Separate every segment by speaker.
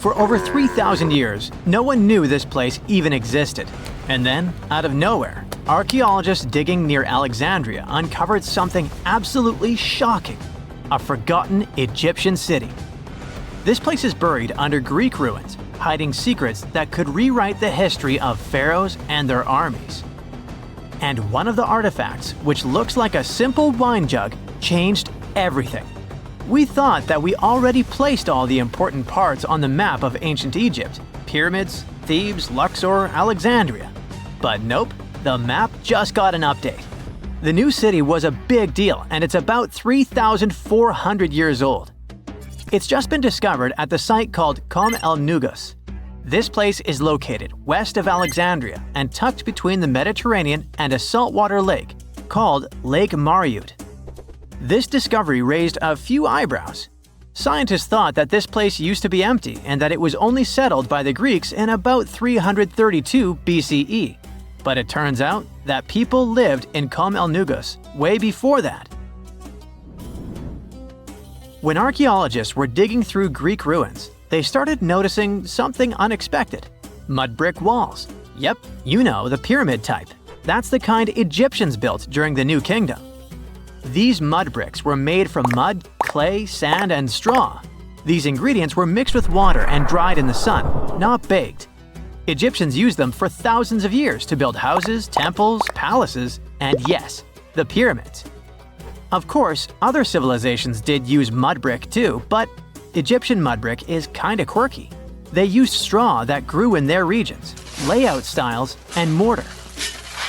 Speaker 1: For over 3,000 years, no one knew this place even existed. And then, out of nowhere, archaeologists digging near Alexandria uncovered something absolutely shocking: a forgotten Egyptian city. This place is buried under Greek ruins, hiding secrets that could rewrite the history of pharaohs and their armies. And one of the artifacts, which looks like a simple wine jug, changed everything. We thought that we already placed all the important parts on the map of ancient Egypt: pyramids, Thebes, Luxor, Alexandria. But nope, the map just got an update. The new city was a big deal, and it's about 3,400 years old. It's just been discovered at the site called Com el Nugus. This place is located west of Alexandria and tucked between the Mediterranean and a saltwater lake called Lake Mariut. This discovery raised a few eyebrows. Scientists thought that this place used to be empty and that it was only settled by the Greeks in about 332 BCE. But it turns out that people lived in Com el Nugus way before that. When archaeologists were digging through Greek ruins, they started noticing something unexpected: mud brick walls. Yep, you know, the pyramid type. That's the kind Egyptians built during the New Kingdom. These mud bricks were made from mud, clay, sand, and straw. These ingredients were mixed with water and dried in the sun, not baked. Egyptians used them for thousands of years to build houses, temples, palaces, and yes, the pyramids. Of course, other civilizations did use mud brick too, but Egyptian mud brick is kinda quirky. They used straw that grew in their regions, layout styles, and mortar.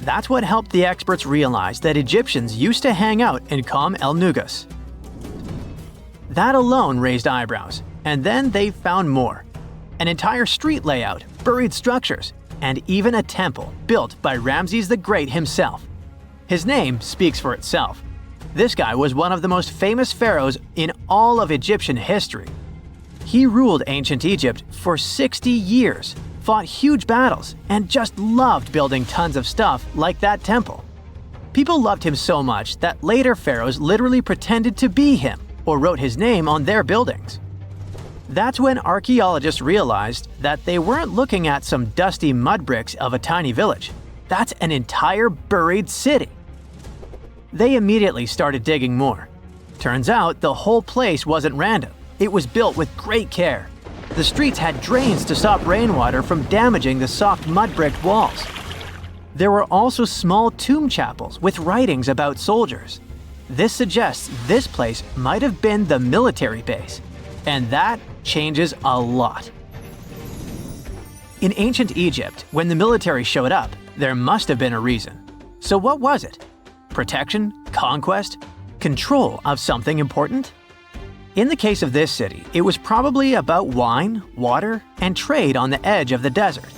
Speaker 1: That's what helped the experts realize that Egyptians used to hang out in Com el Nugus. That alone raised eyebrows, and then they found more. An entire street layout, buried structures, and even a temple built by Ramses the Great himself. His name speaks for itself. This guy was one of the most famous pharaohs in all of Egyptian history. He ruled ancient Egypt for 60 years, fought huge battles, and just loved building tons of stuff like that temple. People loved him so much that later pharaohs literally pretended to be him or wrote his name on their buildings. That's when archaeologists realized that they weren't looking at some dusty mud bricks of a tiny village. That's an entire buried city. They immediately started digging more. Turns out the whole place wasn't random. It was built with great care. The streets had drains to stop rainwater from damaging the soft mud-brick walls. There were also small tomb chapels with writings about soldiers. This suggests this place might have been the military base, and that changes a lot. In ancient Egypt, when the military showed up, there must have been a reason. So what was it? Protection? Conquest? Control of something important? In the case of this city, it was probably about wine, water, and trade on the edge of the desert.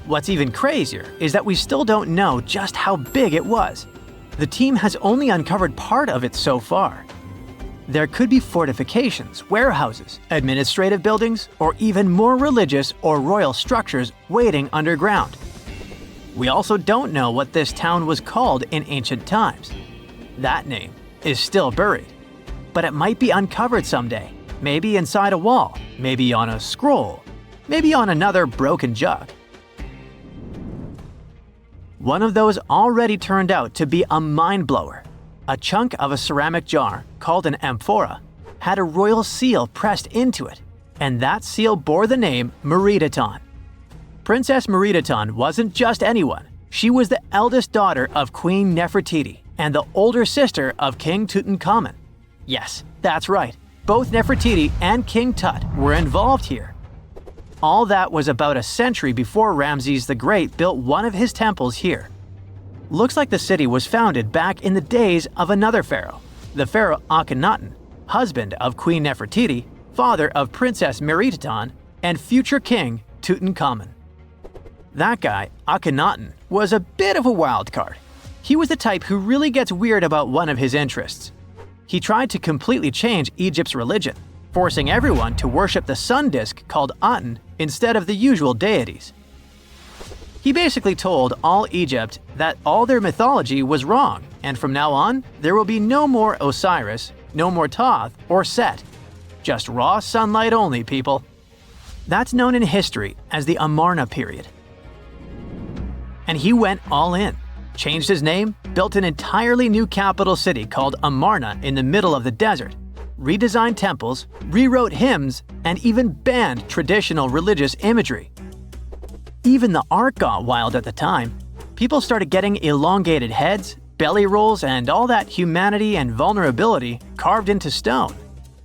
Speaker 1: What's even crazier is that we still don't know just how big it was. The team has only uncovered part of it so far. There could be fortifications, warehouses, administrative buildings, or even more religious or royal structures waiting underground. We also don't know what this town was called in ancient times. That name is still buried. But it might be uncovered someday, maybe inside a wall, maybe on a scroll, maybe on another broken jug. One of those already turned out to be a mind-blower. A chunk of a ceramic jar, called an amphora, had a royal seal pressed into it, and that seal bore the name Meredaton. Princess Meredaton wasn't just anyone. She was the eldest daughter of Queen Nefertiti and the older sister of King Tutankhamun. Yes, that's right. Both Nefertiti and King Tut were involved here. All that was about a century before Ramses the Great built one of his temples here. Looks like the city was founded back in the days of another pharaoh, the pharaoh Akhenaten, husband of Queen Nefertiti, father of Princess Meredaton, and future king Tutankhamun. That guy, Akhenaten, was a bit of a wild card. He was the type who really gets weird about one of his interests. He tried to completely change Egypt's religion, forcing everyone to worship the sun disk called Aten instead of the usual deities. He basically told all Egypt that all their mythology was wrong, and from now on, there will be no more Osiris, no more Thoth or Set. Just raw sunlight only, people. That's known in history as the Amarna period. And he went all in, changed his name, built an entirely new capital city called Amarna in the middle of the desert, redesigned temples, rewrote hymns, and even banned traditional religious imagery. Even the art got wild at the time. People started getting elongated heads, belly rolls, and all that humanity and vulnerability carved into stone.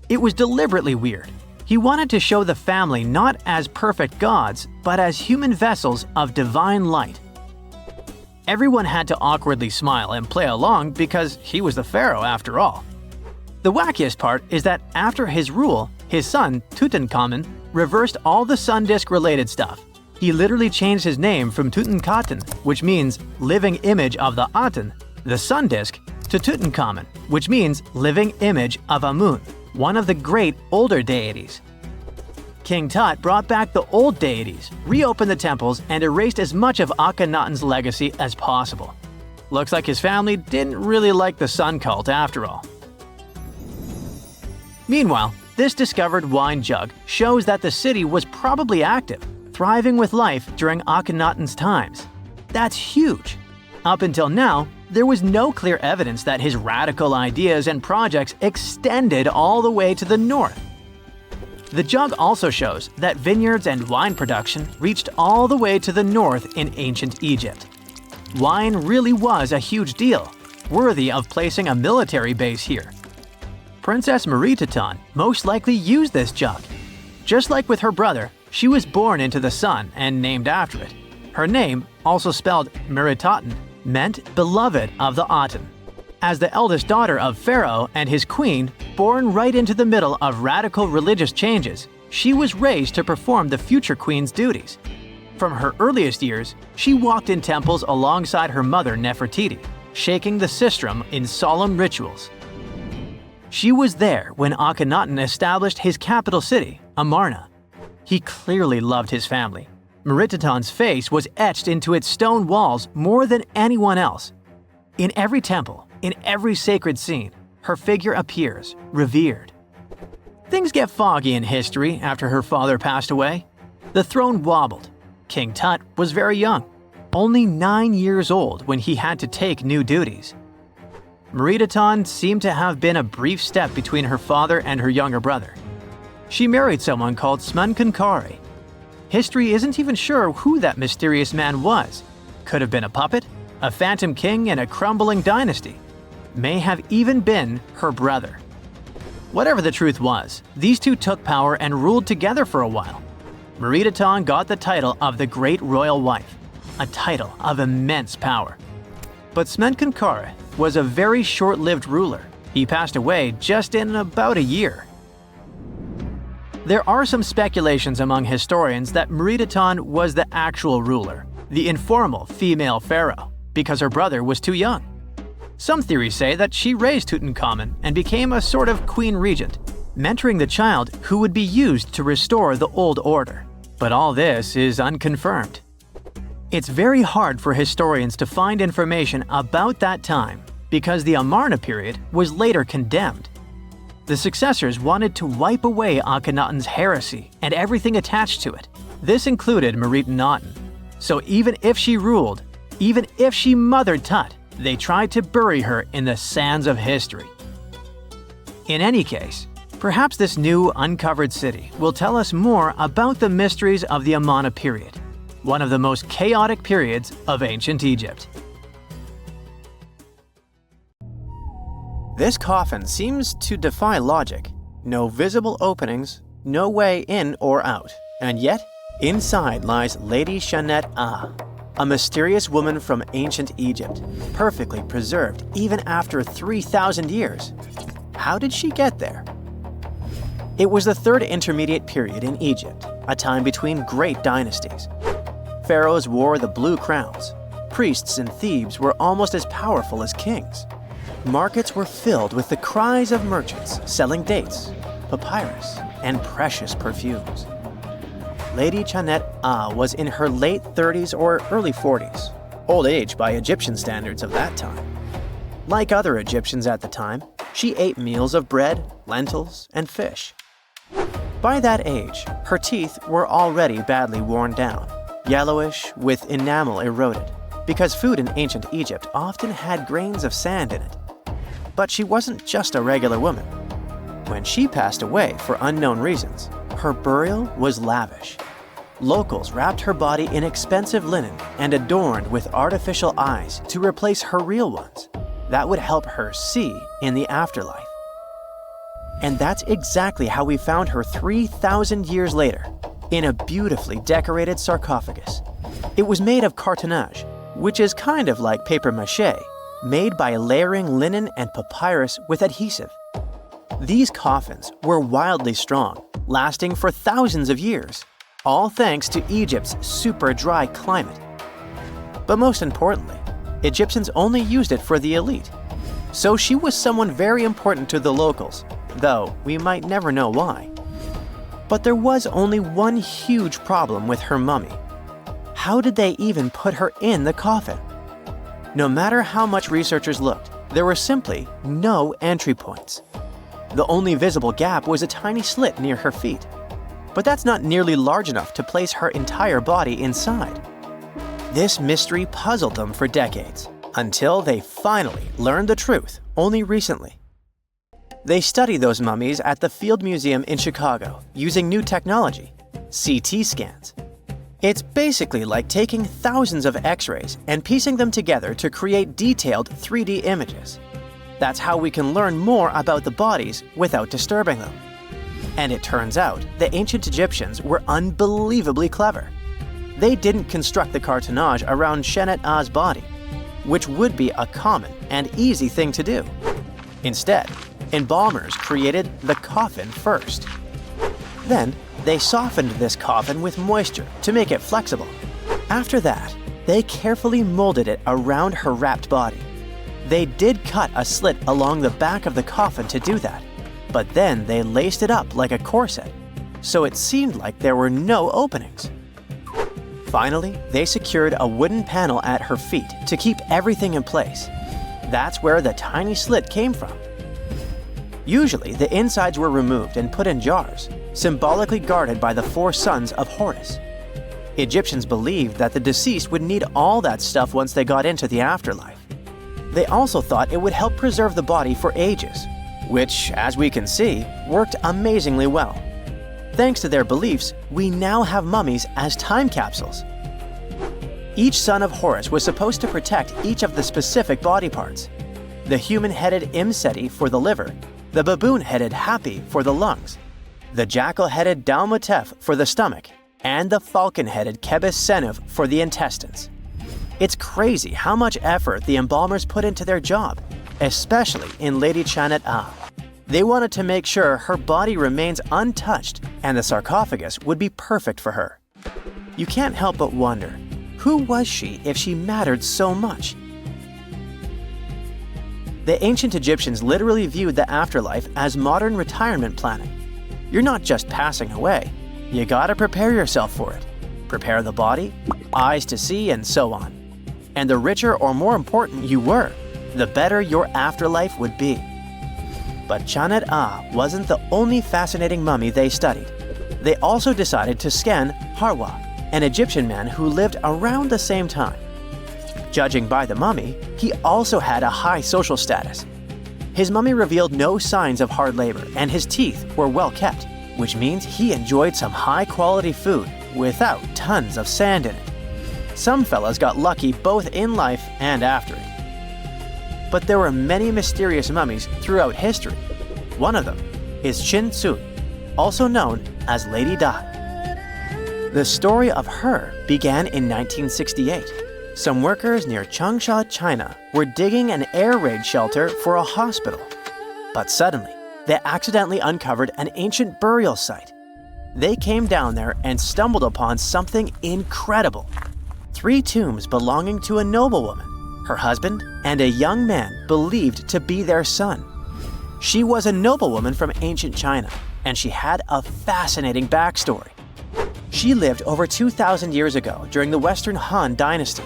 Speaker 1: It was deliberately weird. He wanted to show the family not as perfect gods, but as human vessels of divine light. Everyone had to awkwardly smile and play along because he was the pharaoh after all. The wackiest part is that after his rule, his son, Tutankhamun, reversed all the sun disk-related stuff. He literally changed his name from Tutankhaten, which means living image of the Aten, the sun disk, to Tutankhamun, which means living image of Amun, one of the great older deities. King Tut brought back the old deities, reopened the temples, and erased as much of Akhenaten's legacy as possible. Looks like his family didn't really like the sun cult after all. Meanwhile, this discovered wine jug shows that the city was probably active, thriving with life during Akhenaten's times. That's huge. Up until now, there was no clear evidence that his radical ideas and projects extended all the way to the north. The jug also shows that vineyards and wine production reached all the way to the north in ancient Egypt. Wine really was a huge deal, worthy of placing a military base here. Princess Meritaten most likely used this jug. Just like with her brother, she was born into the sun and named after it. Her name, also spelled Meritaten, meant beloved of the Aten. As the eldest daughter of Pharaoh and his queen, born right into the middle of radical religious changes, she was raised to perform the future queen's duties. From her earliest years, she walked in temples alongside her mother Nefertiti, shaking the sistrum in solemn rituals. She was there when Akhenaten established his capital city, Amarna. He clearly loved his family. Meritaten's face was etched into its stone walls more than anyone else. In every temple, in every sacred scene, her figure appears, revered. Things get foggy in history after her father passed away. The throne wobbled. King Tut was very young, only 9 years old when he had to take new duties. Meritaten seemed to have been a brief step between her father and her younger brother. She married someone called Smenkhkare. History isn't even sure who that mysterious man was. Could have been a puppet, a phantom king in a crumbling dynasty. May have even been her brother. Whatever the truth was, these two took power and ruled together for a while. Meritaten got the title of the Great Royal Wife, a title of immense power. But Smenkhkare was a very short-lived ruler. He passed away just in about a year. There are some speculations among historians that Meritaten was the actual ruler, the informal female pharaoh, because her brother was too young. Some theories say that she raised Tutankhamun and became a sort of queen regent, mentoring the child who would be used to restore the old order. But all this is unconfirmed. It's very hard for historians to find information about that time because the Amarna period was later condemned. The successors wanted to wipe away Akhenaten's heresy and everything attached to it. This included Meritaten. So even if she ruled, even if she mothered Tut, they tried to bury her in the sands of history. In any case, perhaps this new uncovered city will tell us more about the mysteries of the Amarna period, one of the most chaotic periods of ancient Egypt. This coffin seems to defy logic. No visible openings, no way in or out. And yet, inside lies Lady Dai, a mysterious woman from ancient Egypt, perfectly preserved even after 3,000 years. How did she get there? It was the third intermediate period in Egypt, a time between great dynasties. Pharaohs wore the blue crowns. Priests in Thebes were almost as powerful as kings. Markets were filled with the cries of merchants selling dates, papyrus, and precious perfumes. Lady Dai was in her late 30s or early 40s, old age by Egyptian standards of that time. Like other Egyptians at the time, she ate meals of bread, lentils, and fish. By that age, her teeth were already badly worn down, yellowish with enamel eroded, because food in ancient Egypt often had grains of sand in it. But she wasn't just a regular woman. When she passed away for unknown reasons, her burial was lavish. Locals wrapped her body in expensive linen and adorned with artificial eyes to replace her real ones that would help her see in the afterlife. And that's exactly how we found her 3,000 years later, in a beautifully decorated sarcophagus. It was made of cartonnage, which is kind of like papier-mâché, made by layering linen and papyrus with adhesive. These coffins were wildly strong, lasting for thousands of years, all thanks to Egypt's super dry climate. But most importantly, Egyptians only used it for the elite. So she was someone very important to the locals, though we might never know why. But there was only one huge problem with her mummy. How did they even put her in the coffin? No matter how much researchers looked, there were simply no entry points. The only visible gap was a tiny slit near her feet. But that's not nearly large enough to place her entire body inside. This mystery puzzled them for decades, until they finally learned the truth only recently. They study those mummies at the Field Museum in Chicago using new technology, CT scans. It's basically like taking thousands of X-rays and piecing them together to create detailed 3D images. That's how we can learn more about the bodies without disturbing them. And it turns out the ancient Egyptians were unbelievably clever. They didn't construct the cartonnage around Shenat-Ah's body, which would be a common and easy thing to do. Instead, embalmers created the coffin first. Then, they softened this coffin with moisture to make it flexible. After that, they carefully molded it around her wrapped body. They did cut a slit along the back of the coffin to do that, but then they laced it up like a corset, so it seemed like there were no openings. Finally, they secured a wooden panel at her feet to keep everything in place. That's where the tiny slit came from. Usually, the insides were removed and put in jars, symbolically guarded by the 4 sons of Horus. Egyptians believed that the deceased would need all that stuff once they got into the afterlife. They also thought it would help preserve the body for ages, which, as we can see, worked amazingly well. Thanks to their beliefs, we now have mummies as time capsules. Each son of Horus was supposed to protect each of the specific body parts. The human-headed Imseti for the liver, the baboon-headed Hapi for the lungs, the jackal-headed Dalmutef for the stomach, and the falcon-headed Kebis Senuf for the intestines. It's crazy how much effort the embalmers put into their job, especially in Lady Shenat-Ah. They wanted to make sure her body remains untouched and the sarcophagus would be perfect for her. You can't help but wonder, who was she if she mattered so much? The ancient Egyptians literally viewed the afterlife as modern retirement planning. You're not just passing away, you gotta prepare yourself for it. Prepare the body, eyes to see, and so on. And the richer or more important you were, the better your afterlife would be. But Shenat-Ah wasn't the only fascinating mummy they studied. They also decided to scan Harwa, an Egyptian man who lived around the same time. Judging by the mummy, he also had a high social status. His mummy revealed no signs of hard labor, and his teeth were well kept, which means he enjoyed some high-quality food without tons of sand in it. Some fellas got lucky both in life and after it. But there were many mysterious mummies throughout history. One of them is Chin Tsun, also known as Lady Dai. The story of her began in 1968. Some workers near Changsha, China were digging an air raid shelter for a hospital. But suddenly, they accidentally uncovered an ancient burial site. They came down there and stumbled upon something incredible. 3 tombs belonging to a noblewoman, her husband, and a young man believed to be their son. She was a noblewoman from ancient China, and she had a fascinating backstory. She lived over 2,000 years ago during the Western Han Dynasty.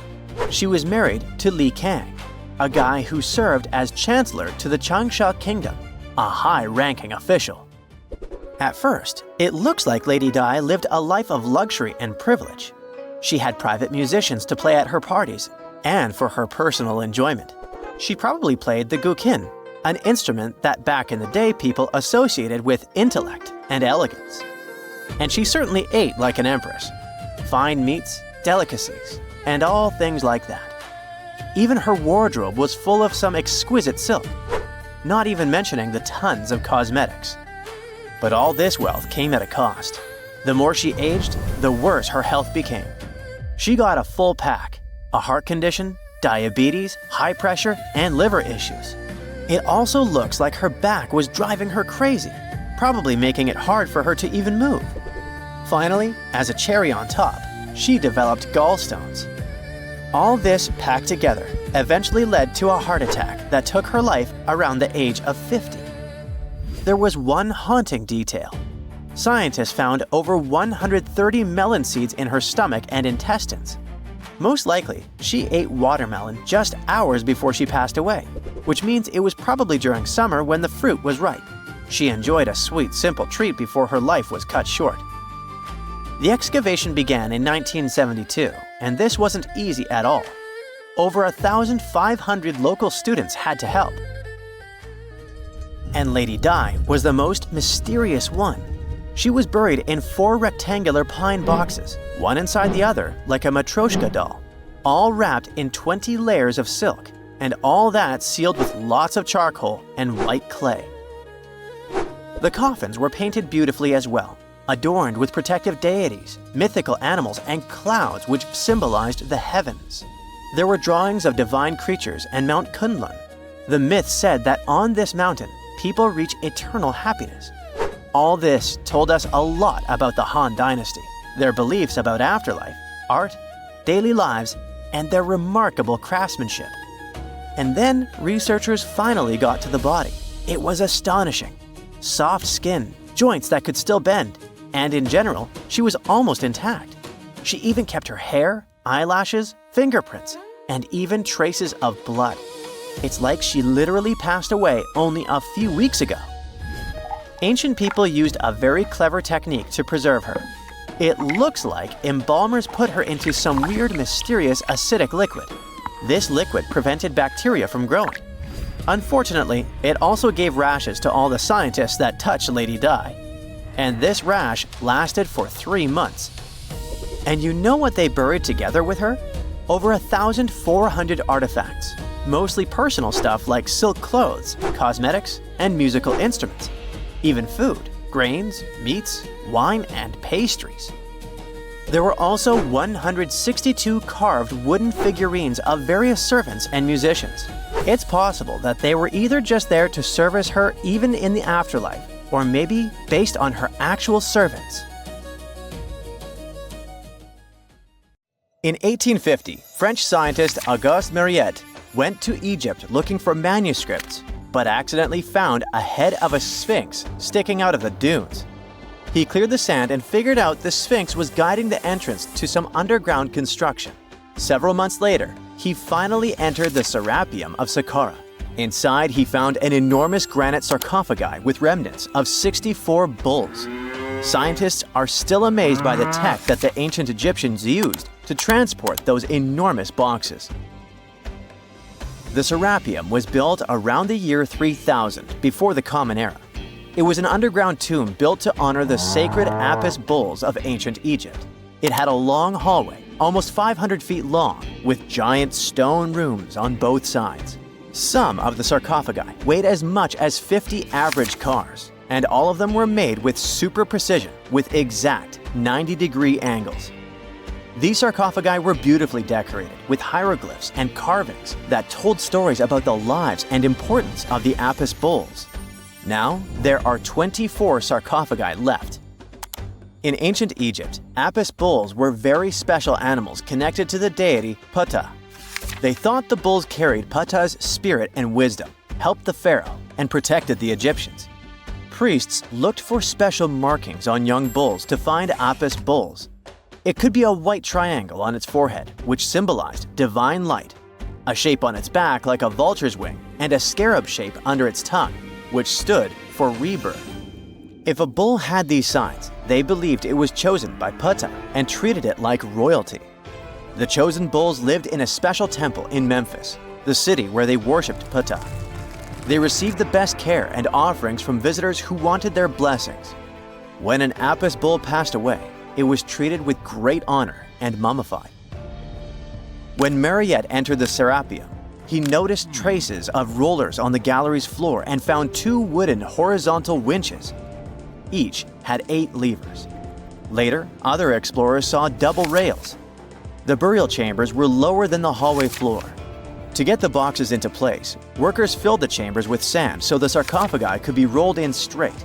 Speaker 1: She was married to Li Kang, a guy who served as chancellor to the Changsha Kingdom, a high-ranking official. At first, it looks like Lady Dai lived a life of luxury and privilege. She had private musicians to play at her parties and for her personal enjoyment. She probably played the guqin, an instrument that back in the day people associated with intellect and elegance. And she certainly ate like an empress. Fine meats, delicacies, and all things like that. Even her wardrobe was full of some exquisite silk, not even mentioning the tons of cosmetics. But all this wealth came at a cost. The more she aged, the worse her health became. She got a full pack: a heart condition, diabetes, high pressure, and liver issues. It also looks like her back was driving her crazy, probably making it hard for her to even move. Finally, as a cherry on top, she developed gallstones. All this packed together eventually led to a heart attack that took her life around the age of 50. There was one haunting detail. Scientists found over 130 melon seeds in her stomach and intestines. Most likely, she ate watermelon just hours before she passed away, which means it was probably during summer when the fruit was ripe. She enjoyed a sweet, simple treat before her life was cut short. The excavation began in 1972, and this wasn't easy at all. Over 1,500 local students had to help. And Lady Dai was the most mysterious one. She was buried in 4 rectangular pine boxes, one inside the other like a Matryoshka doll, all wrapped in 20 layers of silk, and all that sealed with lots of charcoal and white clay. The coffins were painted beautifully as well, adorned with protective deities, mythical animals, and clouds which symbolized the heavens. There were drawings of divine creatures and Mount Kunlun. The myth said that on this mountain, people reach eternal happiness. All this told us a lot about the Han Dynasty, their beliefs about afterlife, art, daily lives, and their remarkable craftsmanship. And then researchers finally got to the body. It was astonishing. Soft skin, joints that could still bend, and in general, she was almost intact. She even kept her hair, eyelashes, fingerprints, and even traces of blood. It's like she literally passed away only a few weeks ago. Ancient people used a very clever technique to preserve her. It looks like embalmers put her into some weird, mysterious acidic liquid. This liquid prevented bacteria from growing. Unfortunately, it also gave rashes to all the scientists that touched Lady Dai. And this rash lasted for 3 months. And you know what they buried together with her? Over 1,400 artifacts, mostly personal stuff like silk clothes, cosmetics, and musical instruments. Even food, grains, meats, wine, and pastries. There were also 162 carved wooden figurines of various servants and musicians. It's possible that they were either just there to service her even in the afterlife, or maybe based on her actual servants. In 1850, French scientist Auguste Mariette went to Egypt looking for manuscripts, but accidentally found a head of a sphinx sticking out of the dunes. He cleared the sand and figured out the sphinx was guiding the entrance to some underground construction. Several months later, he finally entered the Serapeum of Saqqara. Inside, he found an enormous granite sarcophagi with remnants of 64 bulls. Scientists are still amazed by the tech that the ancient Egyptians used to transport those enormous boxes. The Serapeum was built around the year 3000 before the Common Era. It was an underground tomb built to honor the sacred Apis bulls of ancient Egypt. It had a long hallway, almost 500 feet long, with giant stone rooms on both sides. Some of the sarcophagi weighed as much as 50 average cars, and all of them were made with super precision, with exact 90-degree angles. These sarcophagi were beautifully decorated with hieroglyphs and carvings that told stories about the lives and importance of the Apis bulls. Now, there are 24 sarcophagi left. In ancient Egypt, Apis bulls were very special animals connected to the deity Ptah. They thought the bulls carried Ptah's spirit and wisdom, helped the pharaoh, and protected the Egyptians. Priests looked for special markings on young bulls to find Apis bulls. It could be a white triangle on its forehead, which symbolized divine light, a shape on its back like a vulture's wing, and a scarab shape under its tongue, which stood for rebirth. If a bull had these signs, they believed it was chosen by Ptah and treated it like royalty. The chosen bulls lived in a special temple in Memphis, the city where they worshipped Ptah. They received the best care and offerings from visitors who wanted their blessings. When an Apis bull passed away, it was treated with great honor and mummified. When Mariette entered the Serapeum, he noticed traces of rollers on the gallery's floor and found 2 wooden horizontal winches. Each had 8 levers. Later, other explorers saw double rails. The burial chambers were lower than the hallway floor. To get the boxes into place, workers filled the chambers with sand so the sarcophagi could be rolled in straight.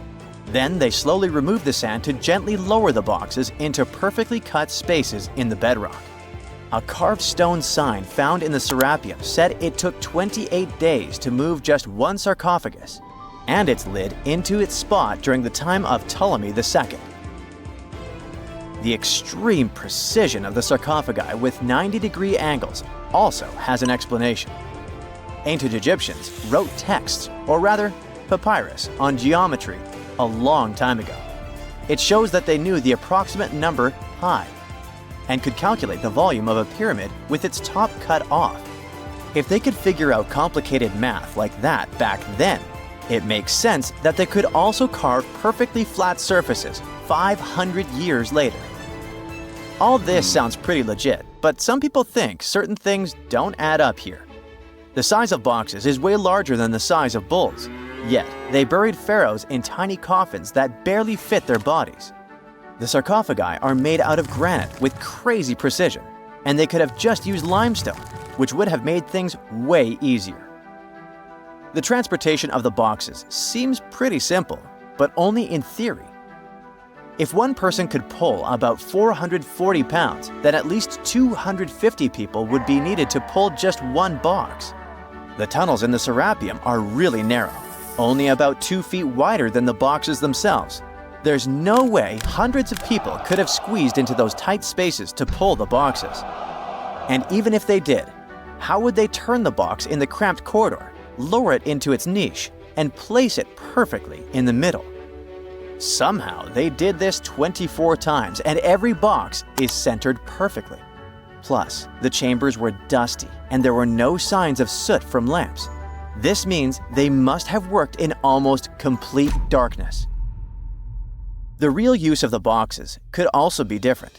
Speaker 1: Then they slowly removed the sand to gently lower the boxes into perfectly cut spaces in the bedrock. A carved stone sign found in the Serapeum said it took 28 days to move just one sarcophagus and its lid into its spot during the time of Ptolemy II. The extreme precision of the sarcophagi with 90-degree angles also has an explanation. Ancient Egyptians wrote texts, or rather, papyrus, on geometry a long time ago. It shows that they knew the approximate number pi and could calculate the volume of a pyramid with its top cut off. If they could figure out complicated math like that back then, it makes sense that they could also carve perfectly flat surfaces 500 years later. All this sounds pretty legit, but some people think certain things don't add up here. The size of boxes is way larger than the size of bulls, yet they buried pharaohs in tiny coffins that barely fit their bodies. The sarcophagi are made out of granite with crazy precision, and they could have just used limestone, which would have made things way easier. The transportation of the boxes seems pretty simple, but only in theory. If one person could pull about 440 pounds, then at least 250 people would be needed to pull just one box. The tunnels in the Serapeum are really narrow, only about 2 feet wider than the boxes themselves. There's no way hundreds of people could have squeezed into those tight spaces to pull the boxes. And even if they did, how would they turn the box in the cramped corridor, lower it into its niche, and place it perfectly in the middle? Somehow they did this 24 times, and every box is centered perfectly. Plus, the chambers were dusty, and there were no signs of soot from lamps. This means they must have worked in almost complete darkness. The real use of the boxes could also be different.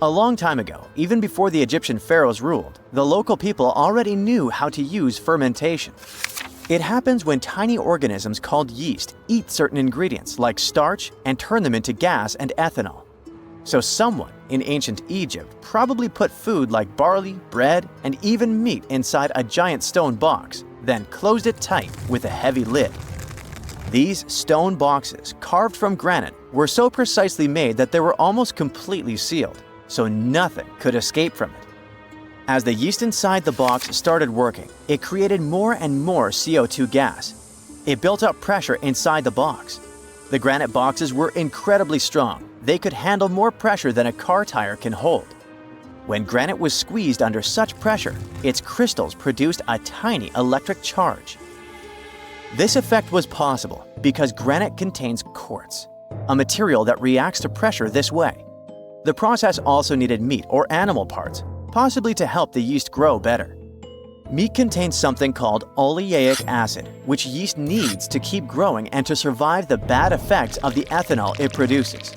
Speaker 1: A long time ago, even before the Egyptian pharaohs ruled, the local people already knew how to use fermentation. It happens when tiny organisms called yeast eat certain ingredients like starch and turn them into gas and ethanol. So someone in ancient Egypt probably put food like barley, bread, and even meat inside a giant stone box, then closed it tight with a heavy lid. These stone boxes, carved from granite, were so precisely made that they were almost completely sealed, so nothing could escape from it. As the yeast inside the box started working, it created more and more CO2 gas. It built up pressure inside the box. The granite boxes were incredibly strong. They could handle more pressure than a car tire can hold. When granite was squeezed under such pressure, its crystals produced a tiny electric charge. This effect was possible because granite contains quartz, a material that reacts to pressure this way. The process also needed meat or animal parts, possibly to help the yeast grow better. Meat contains something called oleic acid, which yeast needs to keep growing and to survive the bad effects of the ethanol it produces.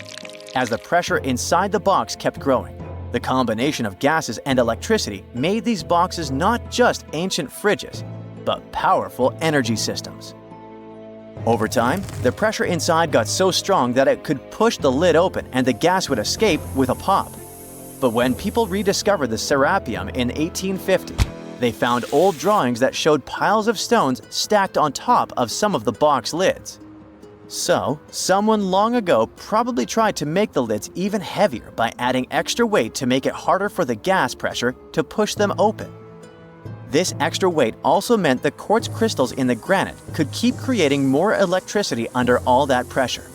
Speaker 1: As the pressure inside the box kept growing, the combination of gases and electricity made these boxes not just ancient fridges, but powerful energy systems. Over time, the pressure inside got so strong that it could push the lid open and the gas would escape with a pop. But when people rediscovered the Serapeum in 1850, they found old drawings that showed piles of stones stacked on top of some of the box lids. So, someone long ago probably tried to make the lids even heavier by adding extra weight to make it harder for the gas pressure to push them open. This extra weight also meant the quartz crystals in the granite could keep creating more electricity under all that pressure.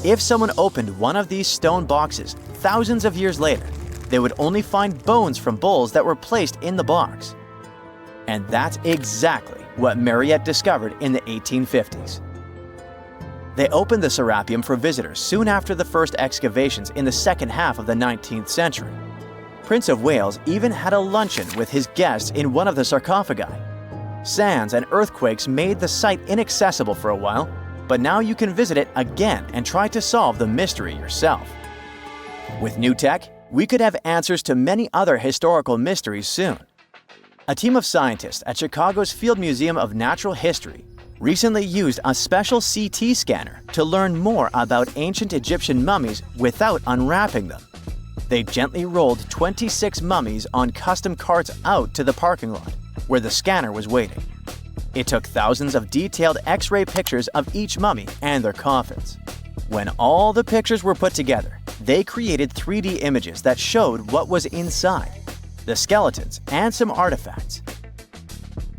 Speaker 1: If someone opened one of these stone boxes thousands of years later, they would only find bones from bulls that were placed in the box. And that's exactly what Mariette discovered in the 1850s. They opened the Serapeum for visitors soon after the first excavations in the second half of the 19th century. Prince of Wales even had a luncheon with his guests in one of the sarcophagi. Sands and earthquakes made the site inaccessible for a while, but now you can visit it again and try to solve the mystery yourself. With new tech, we could have answers to many other historical mysteries soon. A team of scientists at Chicago's Field Museum of Natural History recently used a special CT scanner to learn more about ancient Egyptian mummies without unwrapping them. They gently rolled 26 mummies on custom carts out to the parking lot, where the scanner was waiting. It took thousands of detailed X-ray pictures of each mummy and their coffins. When all the pictures were put together, they created 3D images that showed what was inside, the skeletons, and some artifacts.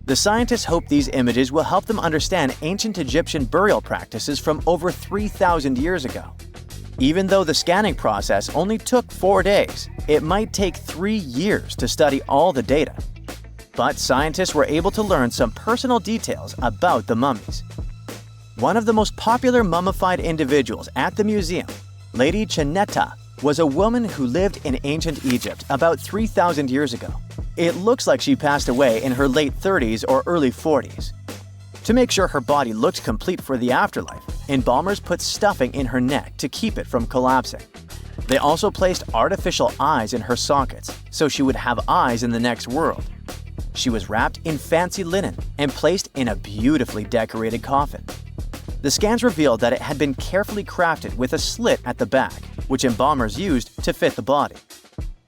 Speaker 1: The scientists hope these images will help them understand ancient Egyptian burial practices from over 3,000 years ago. Even though the scanning process only took 4 days, it might take 3 years to study all the data. But scientists were able to learn some personal details about the mummies. One of the most popular mummified individuals at the museum, Lady Chineta, was a woman who lived in ancient Egypt about 3,000 years ago. It looks like she passed away in her late 30s or early 40s. To make sure her body looked complete for the afterlife, embalmers put stuffing in her neck to keep it from collapsing. They also placed artificial eyes in her sockets, so she would have eyes in the next world. She was wrapped in fancy linen and placed in a beautifully decorated coffin. The scans revealed that it had been carefully crafted with a slit at the back, which embalmers used to fit the body.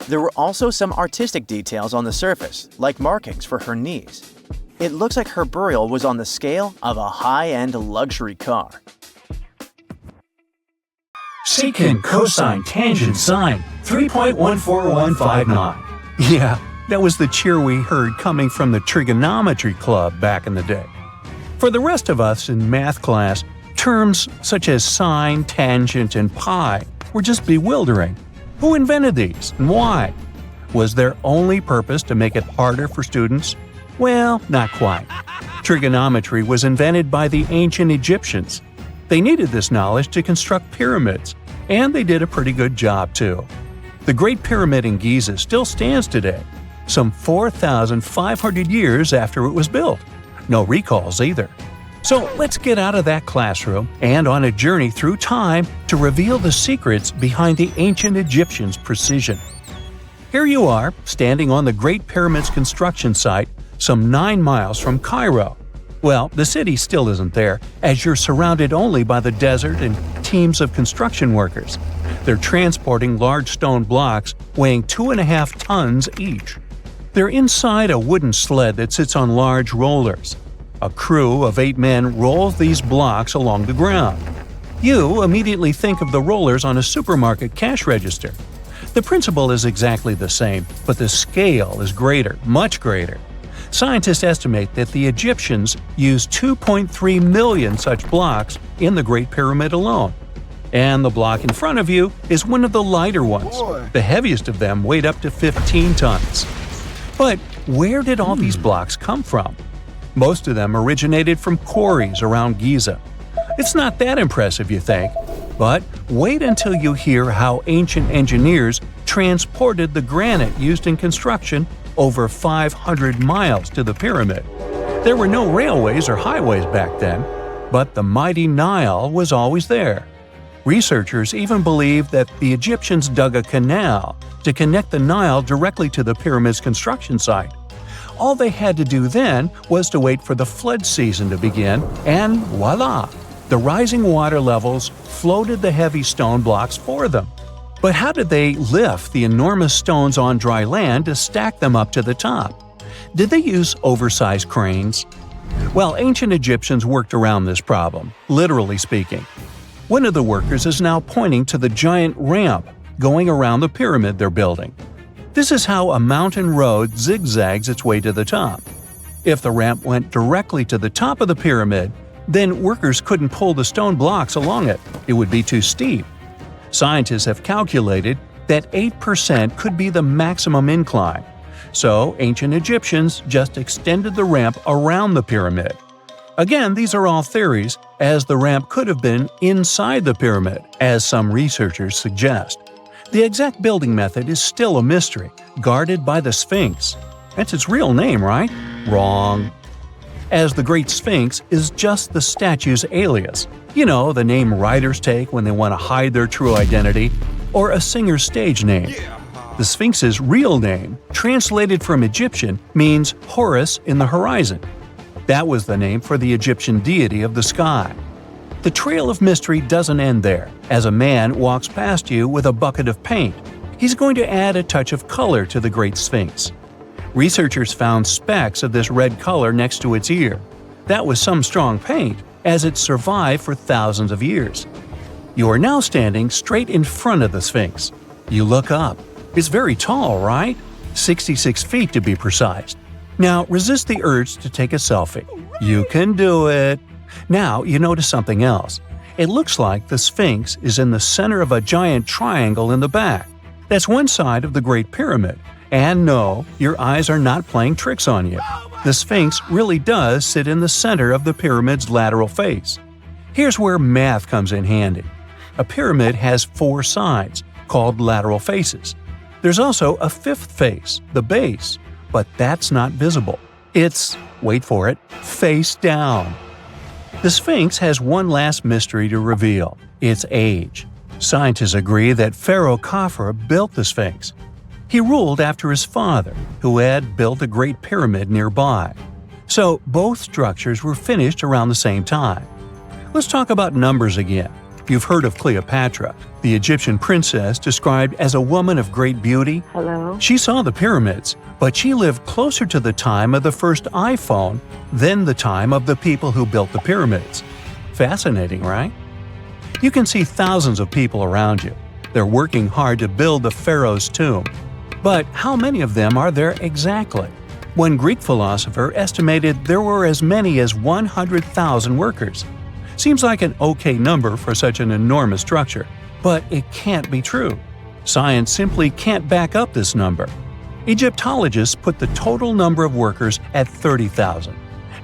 Speaker 1: There were also some artistic details on the surface, like markings for her knees. It looks like her burial was on the scale of a high-end luxury car.
Speaker 2: Secant, cosine, tangent, sine, 3.14159. Yeah, that was the cheer we heard coming from the trigonometry club back in the day. For the rest of us in math class, terms such as sine, tangent, and pi were just bewildering. Who invented these and why? Was their only purpose to make it harder for students? Well, not quite. Trigonometry was invented by the ancient Egyptians. They needed this knowledge to construct pyramids, and they did a pretty good job too. The Great Pyramid in Giza still stands today, some 4,500 years after it was built. No recalls either. So let's get out of that classroom and on a journey through time to reveal the secrets behind the ancient Egyptians' precision. Here you are, standing on the Great Pyramid's construction site, some 9 miles from Cairo. Well, the city still isn't there, as you're surrounded only by the desert and teams of construction workers. They're transporting large stone blocks weighing 2.5 tons each. They're inside a wooden sled that sits on large rollers. A crew of 8 men rolls these blocks along the ground. You immediately think of the rollers on a supermarket cash register. The principle is exactly the same, but the scale is greater, much greater. Scientists estimate that the Egyptians used 2.3 million such blocks in the Great Pyramid alone. And the block in front of you is one of the lighter ones. The heaviest of them weighed up to 15 tons. But where did all these blocks come from? Most of them originated from quarries around Giza. It's not that impressive, you think, but wait until you hear how ancient engineers transported the granite used in construction over 500 miles to the pyramid. There were no railways or highways back then, but the mighty Nile was always there. Researchers even believe that the Egyptians dug a canal to connect the Nile directly to the pyramid's construction site. All they had to do then was to wait for the flood season to begin, and voila! The rising water levels floated the heavy stone blocks for them. But how did they lift the enormous stones on dry land to stack them up to the top? Did they use oversized cranes? Well, ancient Egyptians worked around this problem, literally speaking. One of the workers is now pointing to the giant ramp going around the pyramid they're building. This is how a mountain road zigzags its way to the top. If the ramp went directly to the top of the pyramid, then workers couldn't pull the stone blocks along it. It would be too steep. Scientists have calculated that 8% could be the maximum incline. So ancient Egyptians just extended the ramp around the pyramid. Again, these are all theories, as the ramp could have been inside the pyramid, as some researchers suggest. The exact building method is still a mystery, guarded by the Sphinx. That's its real name, right? Wrong. As the Great Sphinx is just the statue's alias. You know, the name writers take when they want to hide their true identity, or a singer's stage name. The Sphinx's real name, translated from Egyptian, means Horus in the horizon. That was the name for the Egyptian deity of the sky. The trail of mystery doesn't end there, as a man walks past you with a bucket of paint. He's going to add a touch of color to the Great Sphinx. Researchers found specks of this red color next to its ear. That was some strong paint, as it survived for thousands of years. You are now standing straight in front of the Sphinx. You look up. It's very tall, right? 66 feet to be precise. Now resist the urge to take a selfie. You can do it. Now you notice something else. It looks like the Sphinx is in the center of a giant triangle in the back. That's one side of the Great Pyramid. And no, your eyes are not playing tricks on you. The Sphinx really does sit in the center of the pyramid's lateral face. Here's where math comes in handy. A pyramid has 4 sides, called lateral faces. There's also a 5th face, the base, but that's not visible. It's, wait for it, face down. The Sphinx has one last mystery to reveal: its age. Scientists agree that Pharaoh Khafre built the Sphinx. He ruled after his father, who had built a great pyramid nearby. So both structures were finished around the same time. Let's talk about numbers again. You've heard of Cleopatra, the Egyptian princess described as a woman of great beauty.
Speaker 3: Hello?
Speaker 2: She saw the pyramids, but she lived closer to the time of the first iPhone than the time of the people who built the pyramids. Fascinating, right? You can see thousands of people around you. They're working hard to build the pharaoh's tomb. But how many of them are there exactly? One Greek philosopher estimated there were as many as 100,000 workers. Seems like an okay number for such an enormous structure, but it can't be true. Science simply can't back up this number. Egyptologists put the total number of workers at 30,000.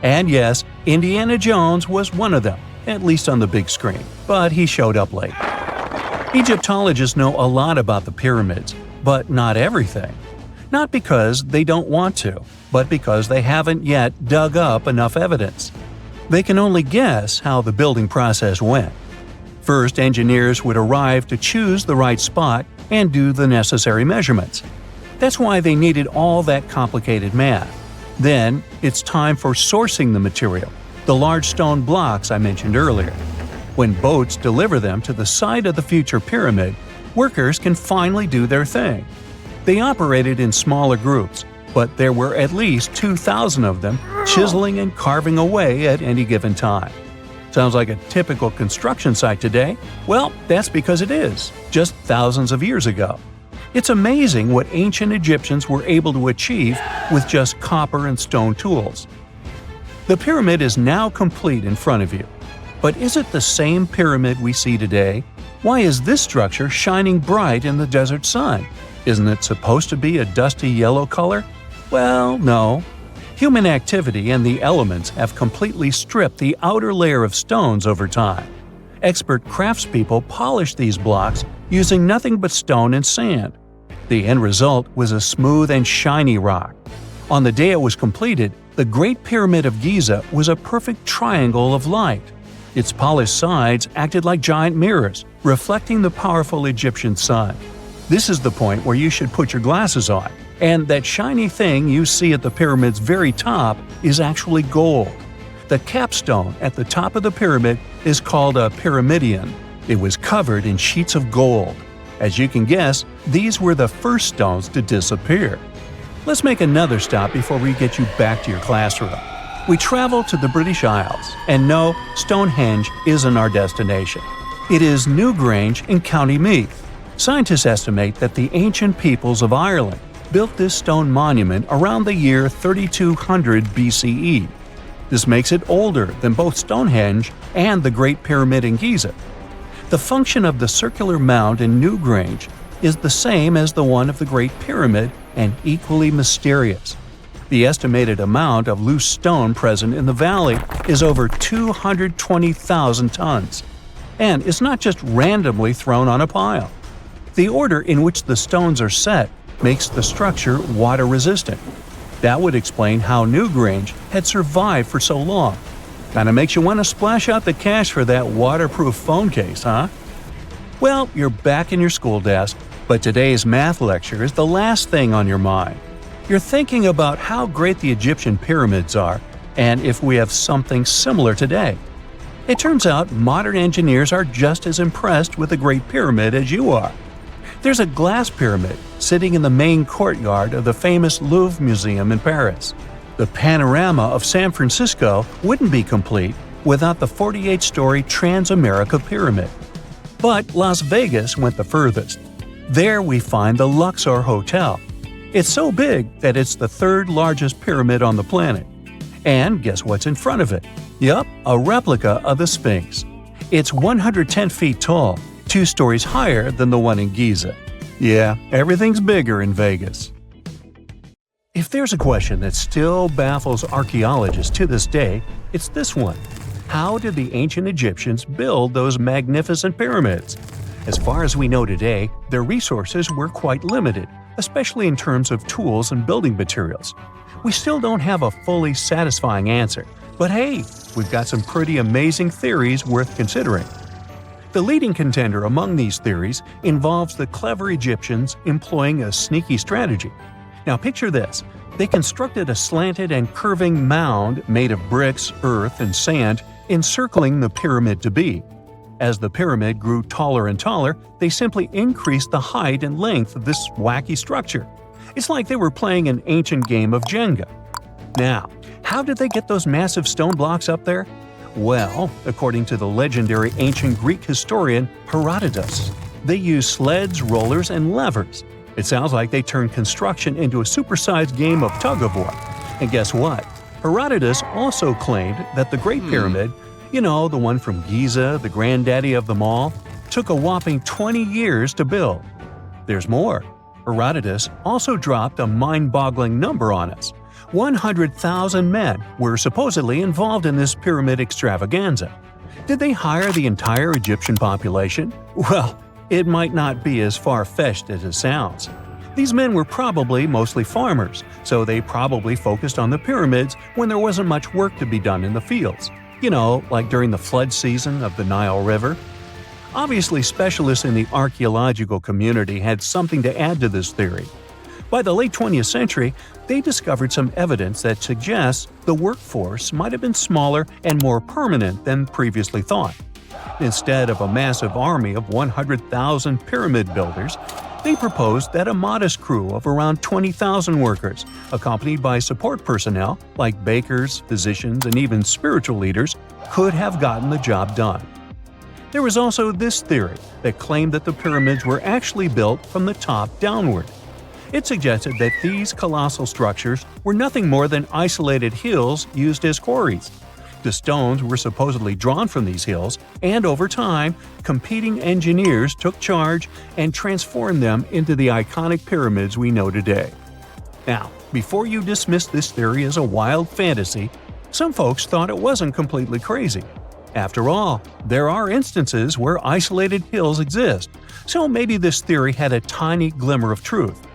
Speaker 2: And yes, Indiana Jones was one of them, at least on the big screen, but he showed up late. Egyptologists know a lot about the pyramids, but not everything. Not because they don't want to, but because they haven't yet dug up enough evidence. They can only guess how the building process went. First, engineers would arrive to choose the right spot and do the necessary measurements. That's why they needed all that complicated math. Then, it's time for sourcing the material, the large stone blocks I mentioned earlier. When boats deliver them to the site of the future pyramid, workers can finally do their thing. They operated in smaller groups, but there were at least 2,000 of them chiseling and carving away at any given time. Sounds like a typical construction site today? Well, that's because it is, just thousands of years ago. It's amazing what ancient Egyptians were able to achieve with just copper and stone tools. The pyramid is now complete in front of you. But is it the same pyramid we see today? Why is this structure shining bright in the desert sun? Isn't it supposed to be a dusty yellow color? Well, no. Human activity and the elements have completely stripped the outer layer of stones over time. Expert craftspeople polished these blocks using nothing but stone and sand. The end result was a smooth and shiny rock. On the day it was completed, the Great Pyramid of Giza was a perfect triangle of light. Its polished sides acted like giant mirrors, reflecting the powerful Egyptian sun. This is the point where you should put your glasses on, and that shiny thing you see at the pyramid's very top is actually gold. The capstone at the top of the pyramid is called a pyramidion. It was covered in sheets of gold. As you can guess, these were the first stones to disappear. Let's make another stop before we get you back to your classroom. We travel to the British Isles, and no, Stonehenge isn't our destination. It is Newgrange in County Meath. Scientists estimate that the ancient peoples of Ireland built this stone monument around the year 3200 BCE. This makes it older than both Stonehenge and the Great Pyramid in Giza. The function of the circular mound in Newgrange is the same as the one of the Great Pyramid and equally mysterious. The estimated amount of loose stone present in the valley is over 220,000 tons. And it's not just randomly thrown on a pile. The order in which the stones are set makes the structure water-resistant. That would explain how Newgrange had survived for so long. Kinda makes you want to splash out the cash for that waterproof phone case, huh? Well, you're back in your school desk, but today's math lecture is the last thing on your mind. You're thinking about how great the Egyptian pyramids are, and if we have something similar today. It turns out modern engineers are just as impressed with the Great Pyramid as you are. There's a glass pyramid sitting in the main courtyard of the famous Louvre Museum in Paris. The panorama of San Francisco wouldn't be complete without the 48-story Transamerica Pyramid. But Las Vegas went the furthest. There we find the Luxor Hotel. It's so big that it's the third largest pyramid on the planet. And guess what's in front of it? Yup, a replica of the Sphinx. It's 110 feet tall, 2 stories higher than the one in Giza. Yeah, everything's bigger in Vegas. If there's a question that still baffles archaeologists to this day, it's this one. How did the ancient Egyptians build those magnificent pyramids? As far as we know today, their resources were quite limited, especially in terms of tools and building materials. We still don't have a fully satisfying answer, but hey, we've got some pretty amazing theories worth considering. The leading contender among these theories involves the clever Egyptians employing a sneaky strategy. Now picture this. They constructed a slanted and curving mound made of bricks, earth, and sand encircling the pyramid to be. As the pyramid grew taller and taller, they simply increased the height and length of this wacky structure. It's like they were playing an ancient game of Jenga. Now, how did they get those massive stone blocks up there? Well, according to the legendary ancient Greek historian Herodotus, they used sleds, rollers, and levers. It sounds like they turned construction into a supersized game of tug-of-war. And guess what? Herodotus also claimed that the Great Pyramid, the one from Giza, the granddaddy of them all, took a whopping 20 years to build. There's more. Herodotus also dropped a mind-boggling number on us. 100,000 men were supposedly involved in this pyramid extravaganza. Did they hire the entire Egyptian population? Well, it might not be as far-fetched as it sounds. These men were probably mostly farmers, so they probably focused on the pyramids when there wasn't much work to be done in the fields. Like during the flood season of the Nile River. Obviously, specialists in the archaeological community had something to add to this theory. By the late 20th century, they discovered some evidence that suggests the workforce might have been smaller and more permanent than previously thought. Instead of a massive army of 100,000 pyramid builders, they proposed that a modest crew of around 20,000 workers, accompanied by support personnel like bakers, physicians, and even spiritual leaders, could have gotten the job done. There was also this theory that claimed that the pyramids were actually built from the top downward. It suggested that these colossal structures were nothing more than isolated hills used as quarries. The stones were supposedly drawn from these hills, and over time, competing engineers took charge and transformed them into the iconic pyramids we know today. Now, before you dismiss this theory as a wild fantasy, some folks thought it wasn't completely crazy. After all, there are instances where isolated hills exist, so maybe this theory had a tiny glimmer of truth.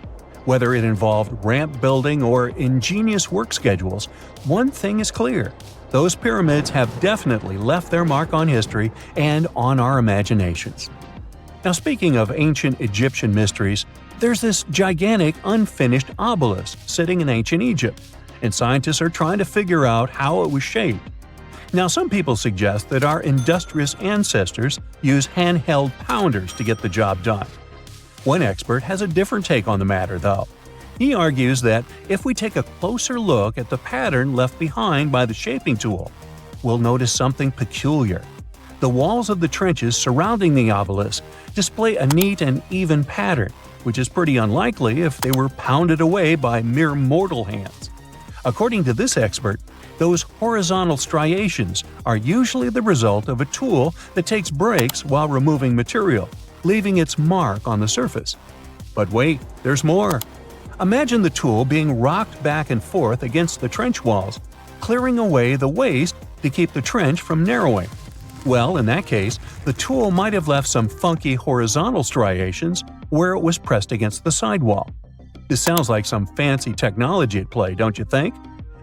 Speaker 2: Whether it involved ramp building or ingenious work schedules, one thing is clear. Those pyramids have definitely left their mark on history and on our imaginations. Now, speaking of ancient Egyptian mysteries, there's this gigantic unfinished obelisk sitting in ancient Egypt, and scientists are trying to figure out how it was shaped. Now, some people suggest that our industrious ancestors used handheld pounders to get the job done. One expert has a different take on the matter, though. He argues that if we take a closer look at the pattern left behind by the shaping tool, we'll notice something peculiar. The walls of the trenches surrounding the obelisk display a neat and even pattern, which is pretty unlikely if they were pounded away by mere mortal hands. According to this expert, those horizontal striations are usually the result of a tool that takes breaks while removing material, leaving its mark on the surface. But wait, there's more. Imagine the tool being rocked back and forth against the trench walls, clearing away the waste to keep the trench from narrowing. Well, in that case, the tool might have left some funky horizontal striations where it was pressed against the sidewall. This sounds like some fancy technology at play, don't you think?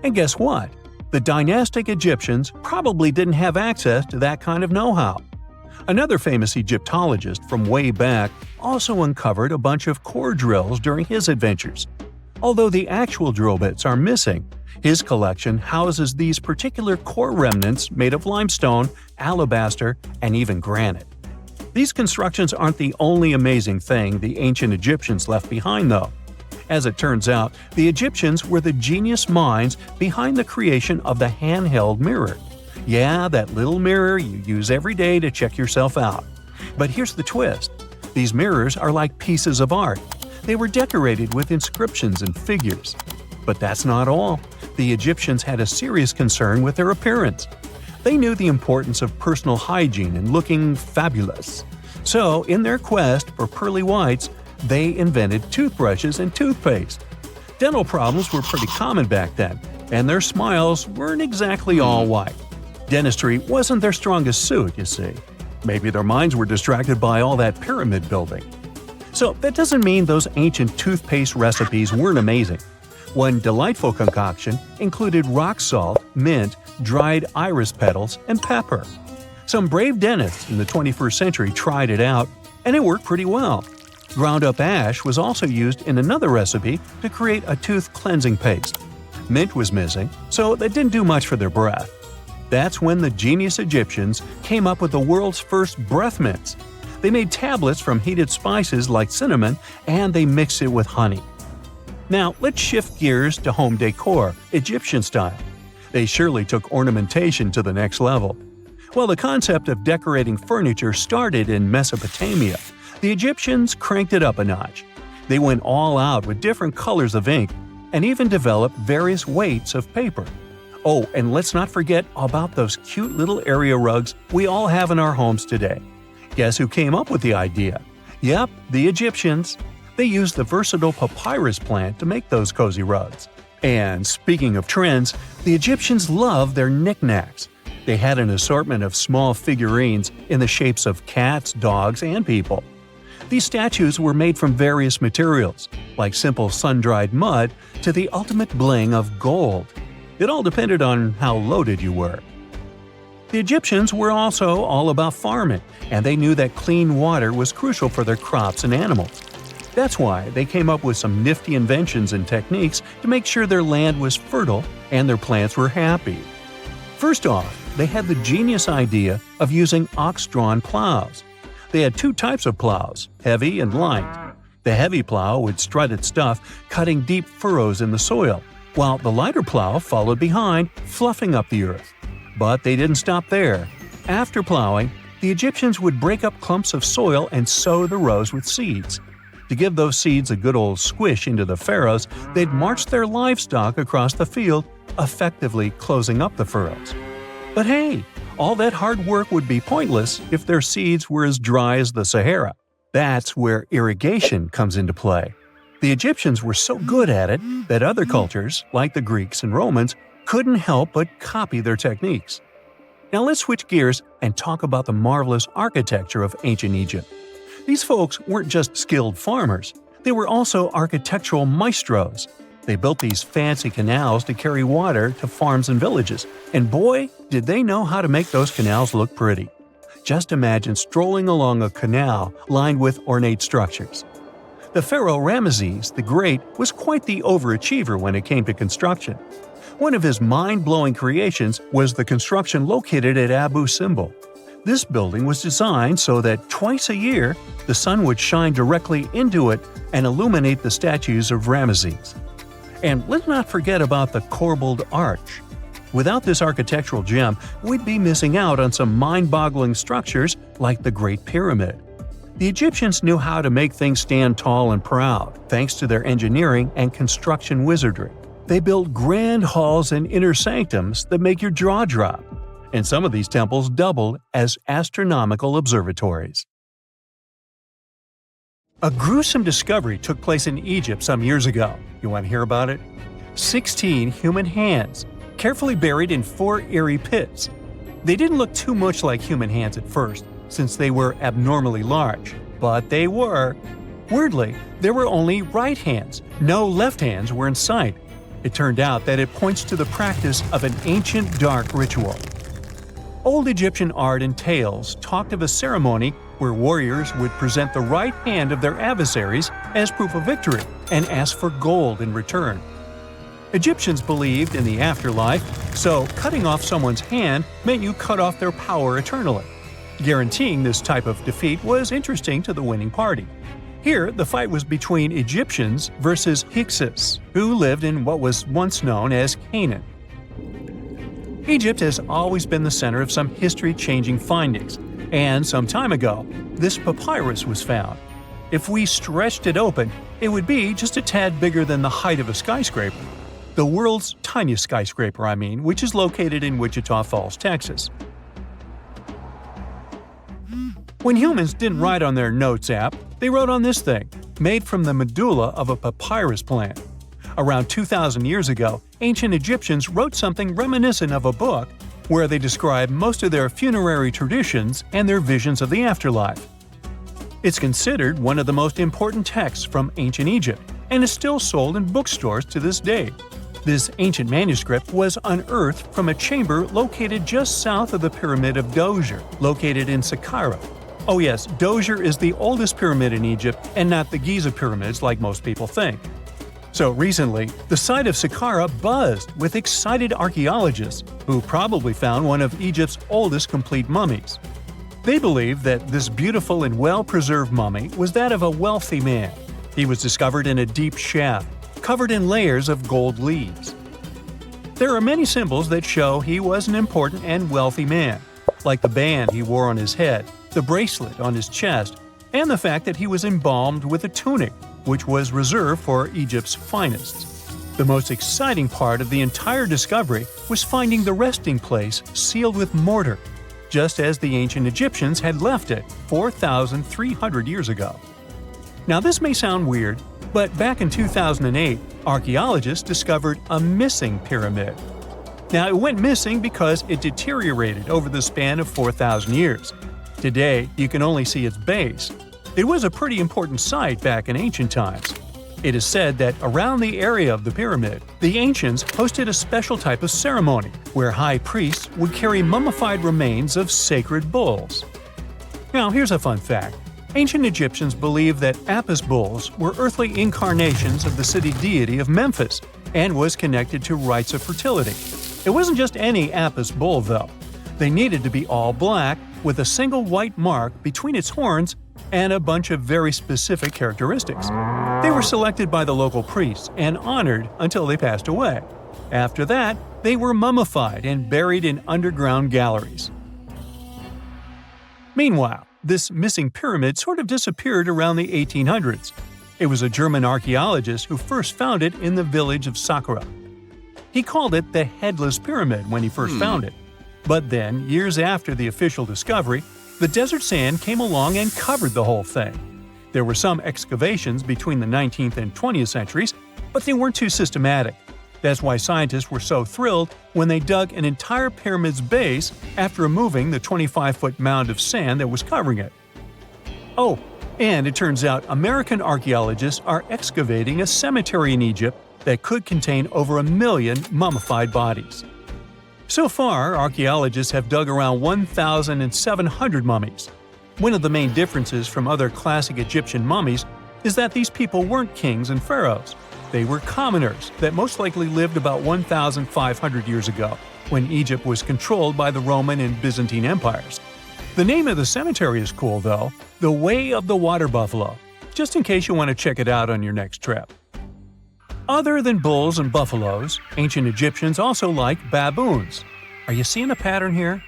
Speaker 2: And guess what? The dynastic Egyptians probably didn't have access to that kind of know-how. Another famous Egyptologist from way back also uncovered a bunch of core drills during his adventures. Although the actual drill bits are missing, his collection houses these particular core remnants made of limestone, alabaster, and even granite. These constructions aren't the only amazing thing the ancient Egyptians left behind, though. As it turns out, the Egyptians were the genius minds behind the creation of the handheld mirror. Yeah, that little mirror you use every day to check yourself out. But here's the twist. These mirrors are like pieces of art. They were decorated with inscriptions and figures. But that's not all. The Egyptians had a serious concern with their appearance. They knew the importance of personal hygiene and looking fabulous. So, in their quest for pearly whites, they invented toothbrushes and toothpaste. Dental problems were pretty common back then, and their smiles weren't exactly all white. Dentistry wasn't their strongest suit, you see. Maybe their minds were distracted by all that pyramid building. So that doesn't mean those ancient toothpaste recipes weren't amazing. One delightful concoction included rock salt, mint, dried iris petals, and pepper. Some brave dentists in the 21st century tried it out, and it worked pretty well. Ground-up ash was also used in another recipe to create a tooth cleansing paste. Mint was missing, so that didn't do much for their breath. That's when the genius Egyptians came up with the world's first breath mints. They made tablets from heated spices like cinnamon, and they mixed it with honey. Now, let's shift gears to home decor, Egyptian style. They surely took ornamentation to the next level. While the concept of decorating furniture started in Mesopotamia, the Egyptians cranked it up a notch. They went all out with different colors of ink and even developed various weights of paper. Oh, and let's not forget about those cute little area rugs we all have in our homes today. Guess who came up with the idea? Yep, the Egyptians. They used the versatile papyrus plant to make those cozy rugs. And speaking of trends, the Egyptians loved their knickknacks. They had an assortment of small figurines in the shapes of cats, dogs, and people. These statues were made from various materials, like simple sun-dried mud to the ultimate bling of gold. It all depended on how loaded you were. The Egyptians were also all about farming, and they knew that clean water was crucial for their crops and animals. That's why they came up with some nifty inventions and techniques to make sure their land was fertile and their plants were happy. First off, they had the genius idea of using ox-drawn plows. They had two types of plows, heavy and light. The heavy plow would strut its stuff, cutting deep furrows in the soil, while the lighter plow followed behind, fluffing up the earth. But they didn't stop there. After plowing, the Egyptians would break up clumps of soil and sow the rows with seeds. To give those seeds a good old squish into the furrows, they'd march their livestock across the field, effectively closing up the furrows. But hey, all that hard work would be pointless if their seeds were as dry as the Sahara. That's where irrigation comes into play. The Egyptians were so good at it that other cultures, like the Greeks and Romans, couldn't help but copy their techniques. Now let's switch gears and talk about the marvelous architecture of ancient Egypt. These folks weren't just skilled farmers, they were also architectural maestros. They built these fancy canals to carry water to farms and villages, and boy, did they know how to make those canals look pretty. Just imagine strolling along a canal lined with ornate structures. The pharaoh Ramesses the Great was quite the overachiever when it came to construction. One of his mind-blowing creations was the construction located at Abu Simbel. This building was designed so that twice a year, the sun would shine directly into it and illuminate the statues of Ramesses. And let's not forget about the corbelled arch. Without this architectural gem, we'd be missing out on some mind-boggling structures like the Great Pyramid. The Egyptians knew how to make things stand tall and proud, thanks to their engineering and construction wizardry. They built grand halls and inner sanctums that make your jaw drop, and some of these temples doubled as astronomical observatories. A gruesome discovery took place in Egypt some years ago. You want to hear about it? 16 human hands, carefully buried in 4 eerie pits. They didn't look too much like human hands at first, since they were abnormally large, but they were. Weirdly, there were only right hands. No left hands were in sight. It turned out that it points to the practice of an ancient dark ritual. Old Egyptian art and tales talked of a ceremony where warriors would present the right hand of their adversaries as proof of victory and ask for gold in return. Egyptians believed in the afterlife, so cutting off someone's hand meant you cut off their power eternally. Guaranteeing this type of defeat was interesting to the winning party. Here, the fight was between Egyptians versus Hyksos, who lived in what was once known as Canaan. Egypt has always been the center of some history-changing findings, and some time ago, this papyrus was found. If we stretched it open, it would be just a tad bigger than the height of a skyscraper. The world's tiniest skyscraper, which is located in Wichita Falls, Texas. When humans didn't write on their notes app, they wrote on this thing, made from the medulla of a papyrus plant. Around 2,000 years ago, ancient Egyptians wrote something reminiscent of a book where they describe most of their funerary traditions and their visions of the afterlife. It's considered one of the most important texts from ancient Egypt and is still sold in bookstores to this day. This ancient manuscript was unearthed from a chamber located just south of the Pyramid of Djoser, located in Saqqara. Oh yes, Djoser is the oldest pyramid in Egypt and not the Giza pyramids like most people think. So recently, the site of Saqqara buzzed with excited archaeologists who probably found one of Egypt's oldest complete mummies. They believe that this beautiful and well-preserved mummy was that of a wealthy man. He was discovered in a deep shaft, covered in layers of gold leaves. There are many symbols that show he was an important and wealthy man, like the band he wore on his head, the bracelet on his chest, and the fact that he was embalmed with a tunic, which was reserved for Egypt's finest. The most exciting part of the entire discovery was finding the resting place sealed with mortar, just as the ancient Egyptians had left it 4,300 years ago. Now this may sound weird, but back in 2008, archaeologists discovered a missing pyramid. Now it went missing because it deteriorated over the span of 4,000 years. Today, you can only see its base. It was a pretty important site back in ancient times. It is said that around the area of the pyramid, the ancients hosted a special type of ceremony where high priests would carry mummified remains of sacred bulls. Now, here's a fun fact. Ancient Egyptians believed that Apis bulls were earthly incarnations of the city deity of Memphis and was connected to rites of fertility. It wasn't just any Apis bull, though. They needed to be all black, with a single white mark between its horns and a bunch of very specific characteristics. They were selected by the local priests and honored until they passed away. After that, they were mummified and buried in underground galleries. Meanwhile, this missing pyramid sort of disappeared around the 1800s. It was a German archaeologist who first found it in the village of Saqqara. He called it the Headless Pyramid when he first found it. But then, years after the official discovery, the desert sand came along and covered the whole thing. There were some excavations between the 19th and 20th centuries, but they weren't too systematic. That's why scientists were so thrilled when they dug an entire pyramid's base after removing the 25-foot mound of sand that was covering it. Oh, and it turns out American archaeologists are excavating a cemetery in Egypt that could contain over 1 million mummified bodies. So far, archaeologists have dug around 1,700 mummies. One of the main differences from other classic Egyptian mummies is that these people weren't kings and pharaohs. They were commoners that most likely lived about 1,500 years ago, when Egypt was controlled by the Roman and Byzantine empires. The name of the cemetery is cool, though, the Way of the Water Buffalo, just in case you want to check it out on your next trip. Other than bulls and buffaloes, ancient Egyptians also liked baboons. Are you seeing a pattern here?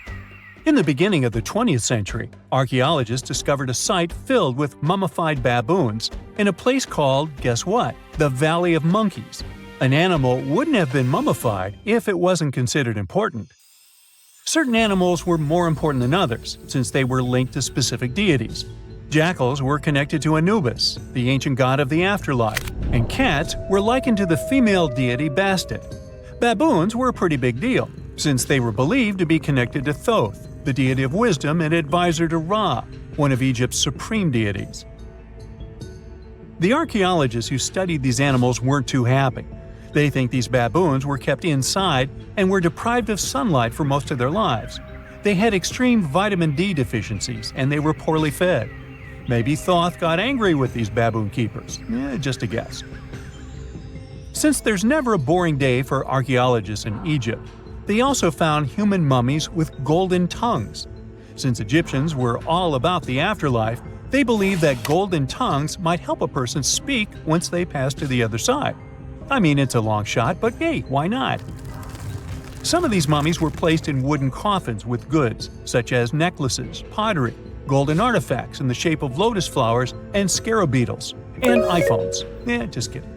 Speaker 2: In the beginning of the 20th century, archaeologists discovered a site filled with mummified baboons in a place called, guess what? The Valley of Monkeys. An animal wouldn't have been mummified if it wasn't considered important. Certain animals were more important than others, since they were linked to specific deities. Jackals were connected to Anubis, the ancient god of the afterlife, and cats were likened to the female deity Bastet. Baboons were a pretty big deal, since they were believed to be connected to Thoth, the deity of wisdom and advisor to Ra, one of Egypt's supreme deities. The archaeologists who studied these animals weren't too happy. They think these baboons were kept inside and were deprived of sunlight for most of their lives. They had extreme vitamin D deficiencies and they were poorly fed. Maybe Thoth got angry with these baboon keepers. Just a guess. Since there's never a boring day for archaeologists in Egypt, they also found human mummies with golden tongues. Since Egyptians were all about the afterlife, they believed that golden tongues might help a person speak once they pass to the other side. I mean, it's a long shot, but hey, why not? Some of these mummies were placed in wooden coffins with goods, such as necklaces, pottery, golden artifacts in the shape of lotus flowers and scarab beetles, and iPhones. Just kidding.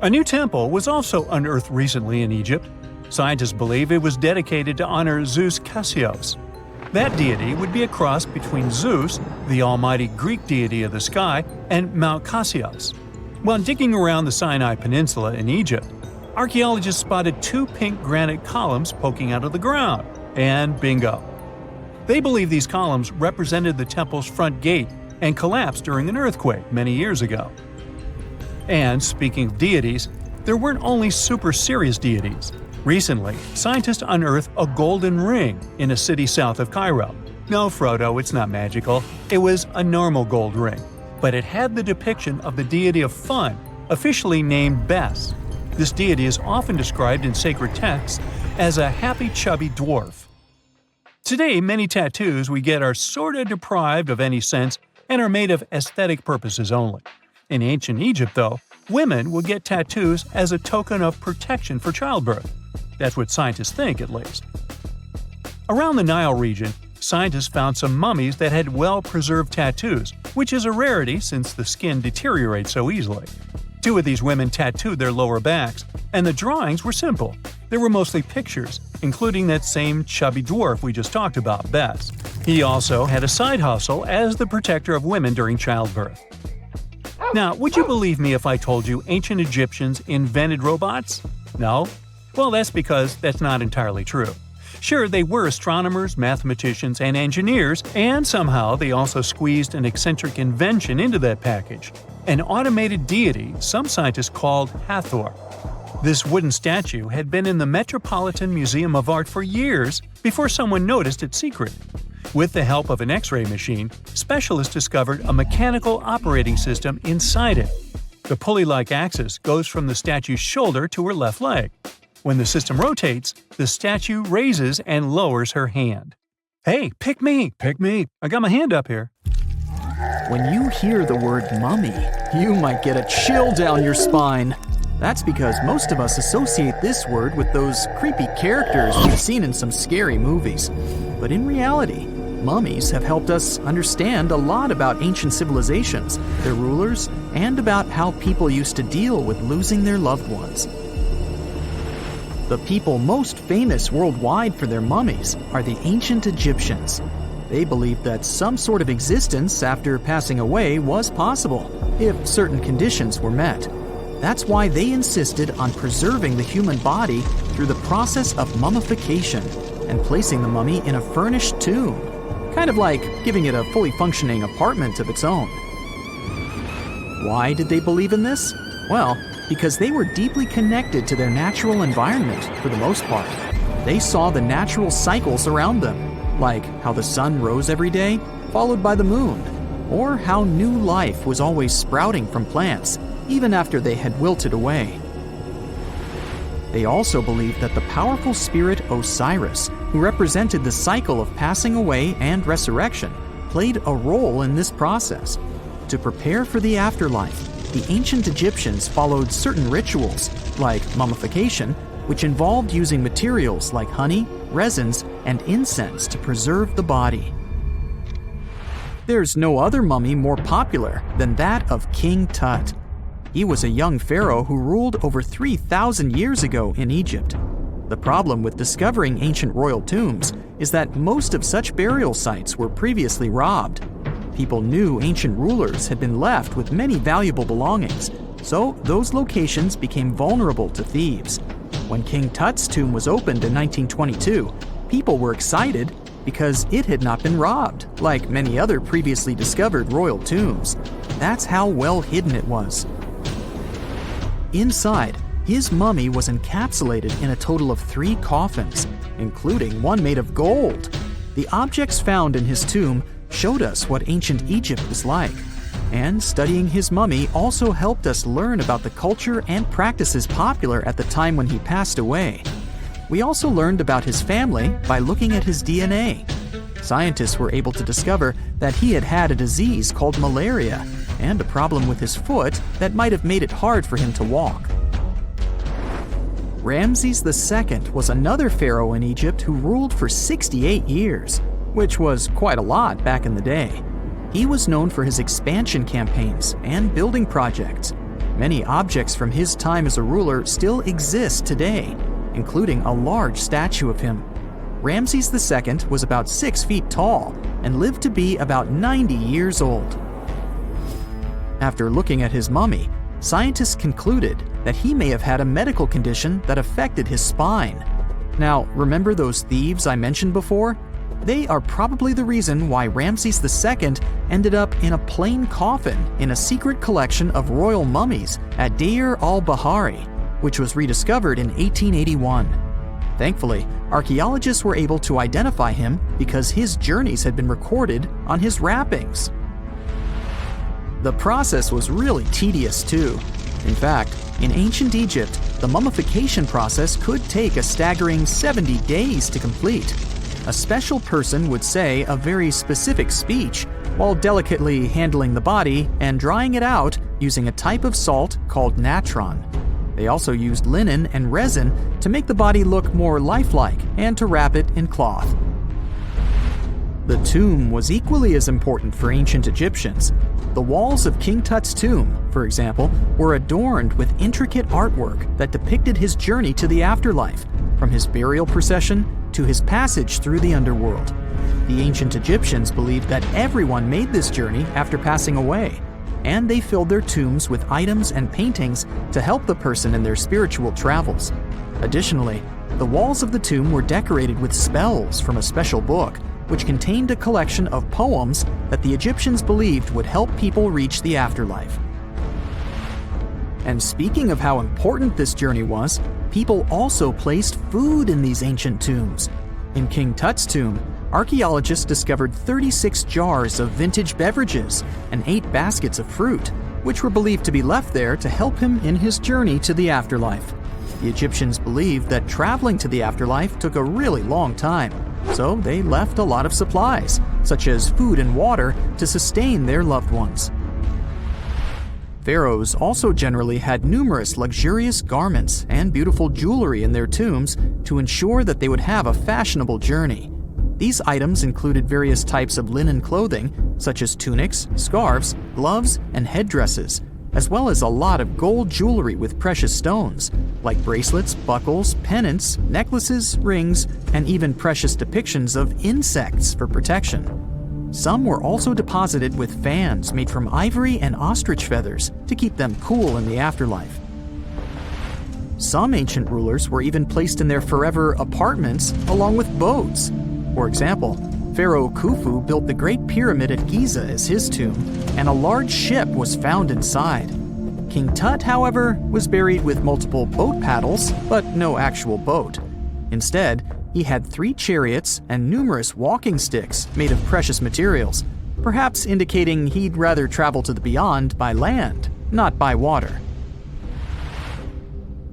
Speaker 2: A new temple was also unearthed recently in Egypt. Scientists believe it was dedicated to honor Zeus Cassios. That deity would be a cross between Zeus, the almighty Greek deity of the sky, and Mount Cassios. While digging around the Sinai Peninsula in Egypt, archaeologists spotted 2 pink granite columns poking out of the ground, and bingo. They believe these columns represented the temple's front gate and collapsed during an earthquake many years ago. And speaking of deities, there weren't only super serious deities. Recently, scientists unearthed a golden ring in a city south of Cairo. No, Frodo, it's not magical. It was a normal gold ring, but it had the depiction of the deity of fun, officially named Bes. This deity is often described in sacred texts as a happy chubby dwarf. Today, many tattoos we get are sorta deprived of any sense and are made of aesthetic purposes only. In ancient Egypt, though, women would get tattoos as a token of protection for childbirth. That's what scientists think, at least. Around the Nile region, scientists found some mummies that had well-preserved tattoos, which is a rarity since the skin deteriorates so easily. 2 of these women tattooed their lower backs, and the drawings were simple. They were mostly pictures, including that same chubby dwarf we just talked about, Bes. He also had a side hustle as the protector of women during childbirth. Now, would you believe me if I told you ancient Egyptians invented robots? No? Well, that's because that's not entirely true. Sure, they were astronomers, mathematicians, and engineers, and somehow they also squeezed an eccentric invention into that package – an automated deity some scientists called Hathor. This wooden statue had been in the Metropolitan Museum of Art for years before someone noticed its secret. With the help of an X-ray machine, specialists discovered a mechanical operating system inside it. The pulley-like axis goes from the statue's shoulder to her left leg. When the system rotates, the statue raises and lowers her hand. Hey, pick me! Pick me! I got my hand up here.
Speaker 3: When you hear the word mummy, you might get a chill down your spine. That's because most of us associate this word with those creepy characters we've seen in some scary movies. But in reality, mummies have helped us understand a lot about ancient civilizations, their rulers, and about how people used to deal with losing their loved ones. The people most famous worldwide for their mummies are the ancient Egyptians. They believed that some sort of existence after passing away was possible, if certain conditions were met. That's why they insisted on preserving the human body through the process of mummification and placing the mummy in a furnished tomb, kind of like giving it a fully functioning apartment of its own. Why did they believe in this? Well, because they were deeply connected to their natural environment for the most part. They saw the natural cycles around them, like how the sun rose every day, followed by the moon, or how new life was always sprouting from plants, even after they had wilted away. They also believed that the powerful spirit Osiris, who represented the cycle of passing away and resurrection, played a role in this process. To prepare for the afterlife, the ancient Egyptians followed certain rituals, like mummification, which involved using materials like honey, resins, and incense to preserve the body. There's no other mummy more popular than that of King Tut. He was a young pharaoh who ruled over 3,000 years ago in Egypt. The problem with discovering ancient royal tombs is that most of such burial sites were previously robbed. People knew ancient rulers had been left with many valuable belongings, so those locations became vulnerable to thieves. When King Tut's tomb was opened in 1922, people were excited because it had not been robbed, like many other previously discovered royal tombs. That's how well hidden it was. Inside, his mummy was encapsulated in a total of 3 coffins, including one made of gold. The objects found in his tomb showed us what ancient Egypt was like, and studying his mummy also helped us learn about the culture and practices popular at the time when he passed away. We also learned about his family by looking at his DNA. Scientists were able to discover that he had had a disease called malaria and a problem with his foot that might have made it hard for him to walk. Ramses II was another pharaoh in Egypt who ruled for 68 years, which was quite a lot back in the day. He was known for his expansion campaigns and building projects. Many objects from his time as a ruler still exist today, including a large statue of him. Ramses II was about 6 feet tall and lived to be about 90 years old. After looking at his mummy, scientists concluded that he may have had a medical condition that affected his spine. Now, remember those thieves I mentioned before? They are probably the reason why Ramses II ended up in a plain coffin in a secret collection of royal mummies at Deir al-Bahari, which was rediscovered in 1881. Thankfully, archaeologists were able to identify him because his journeys had been recorded on his wrappings. The process was really tedious too. In fact, in ancient Egypt, the mummification process could take a staggering 70 days to complete. A special person would say a very specific speech while delicately handling the body and drying it out using a type of salt called natron. They also used linen and resin to make the body look more lifelike and to wrap it in cloth. The tomb was equally as important for ancient Egyptians. The walls of King Tut's tomb, for example, were adorned with intricate artwork that depicted his journey to the afterlife, from his burial procession to his passage through the underworld. The ancient Egyptians believed that everyone made this journey after passing away, and they filled their tombs with items and paintings to help the person in their spiritual travels. Additionally, the walls of the tomb were decorated with spells from a special book, which contained a collection of poems that the Egyptians believed would help people reach the afterlife. And speaking of how important this journey was, people also placed food in these ancient tombs. In King Tut's tomb, archaeologists discovered 36 jars of vintage beverages and 8 baskets of fruit, which were believed to be left there to help him in his journey to the afterlife. The Egyptians believed that traveling to the afterlife took a really long time, so they left a lot of supplies, such as food and water, to sustain their loved ones. Pharaohs also generally had numerous luxurious garments and beautiful jewelry in their tombs to ensure that they would have a fashionable journey. These items included various types of linen clothing, such as tunics, scarves, gloves, and headdresses, as well as a lot of gold jewelry with precious stones, like bracelets, buckles, pendants, necklaces, rings, and even precious depictions of insects for protection. Some were also deposited with fans made from ivory and ostrich feathers to keep them cool in the afterlife. Some ancient rulers were even placed in their forever apartments along with boats. For example, Pharaoh Khufu built the Great Pyramid at Giza as his tomb, and a large ship was found inside. King Tut, however, was buried with multiple boat paddles, but no actual boat. Instead, he had 3 chariots and numerous walking sticks made of precious materials, perhaps indicating he'd rather travel to the beyond by land, not by water.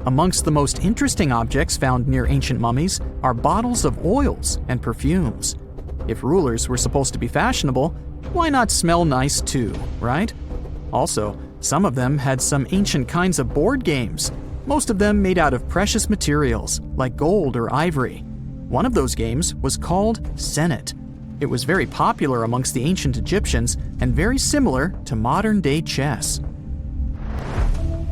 Speaker 3: Amongst the most interesting objects found near ancient mummies are bottles of oils and perfumes. If rulers were supposed to be fashionable, why not smell nice too, right? Also, some of them had some ancient kinds of board games, most of them made out of precious materials like gold or ivory. One of those games was called Senet. It was very popular amongst the ancient Egyptians and very similar to modern-day chess.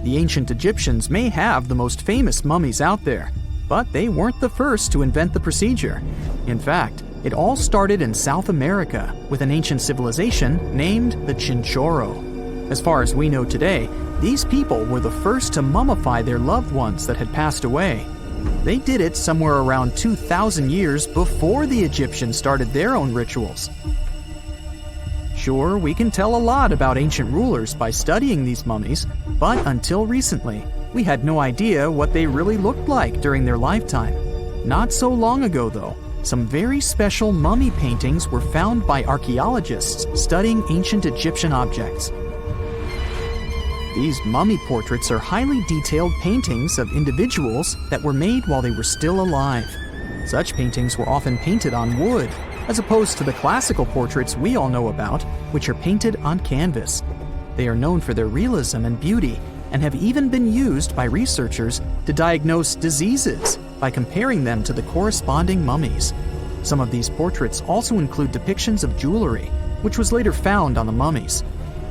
Speaker 3: The ancient Egyptians may have the most famous mummies out there, but they weren't the first to invent the procedure. In fact, It all started in South America with an ancient civilization named the Chinchorro. As far as we know today, these people were the first to mummify their loved ones that had passed away. They did it somewhere around 2,000 years before the Egyptians started their own rituals. Sure, we can tell a lot about ancient rulers by studying these mummies, but until recently, we had no idea what they really looked like during their lifetime. Not so long ago, though, some very special mummy paintings were found by archaeologists studying ancient Egyptian objects. These mummy portraits are highly detailed paintings of individuals that were made while they were still alive. Such paintings were often painted on wood, as opposed to the classical portraits we all know about, which are painted on canvas. They are known for their realism and beauty, and have even been used by researchers to diagnose diseases by comparing them to the corresponding mummies. Some of these portraits also include depictions of jewelry, which was later found on the mummies.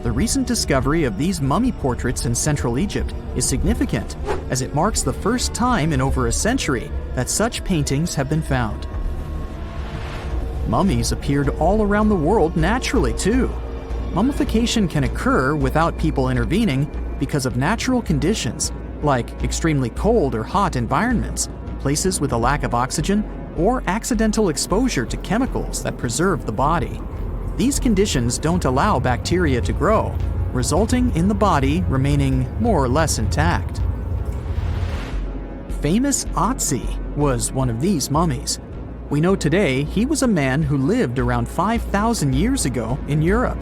Speaker 3: The recent discovery of these mummy portraits in Central Egypt is significant, as it marks the first time in over a century that such paintings have been found. Mummies appeared all around the world naturally, too. Mummification can occur without people intervening because of natural conditions, like extremely cold or hot environments, places with a lack of oxygen, or accidental exposure to chemicals that preserve the body. These conditions don't allow bacteria to grow, resulting in the body remaining more or less intact. Famous Otzi was one of these mummies. We know today he was a man who lived around 5,000 years ago in Europe.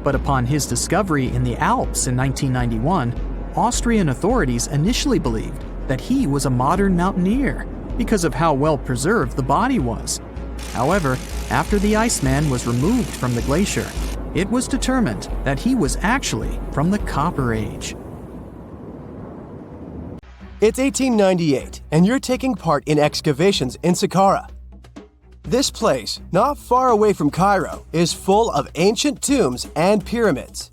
Speaker 3: But upon his discovery in the Alps in 1991, Austrian authorities initially believed that he was a modern mountaineer because of how well preserved the body was. However, after the Iceman was removed from the glacier, it was determined that he was actually from the Copper Age.
Speaker 4: It's 1898, and you're taking part in excavations in Saqqara. This place, not far away from Cairo, is full of ancient tombs and pyramids.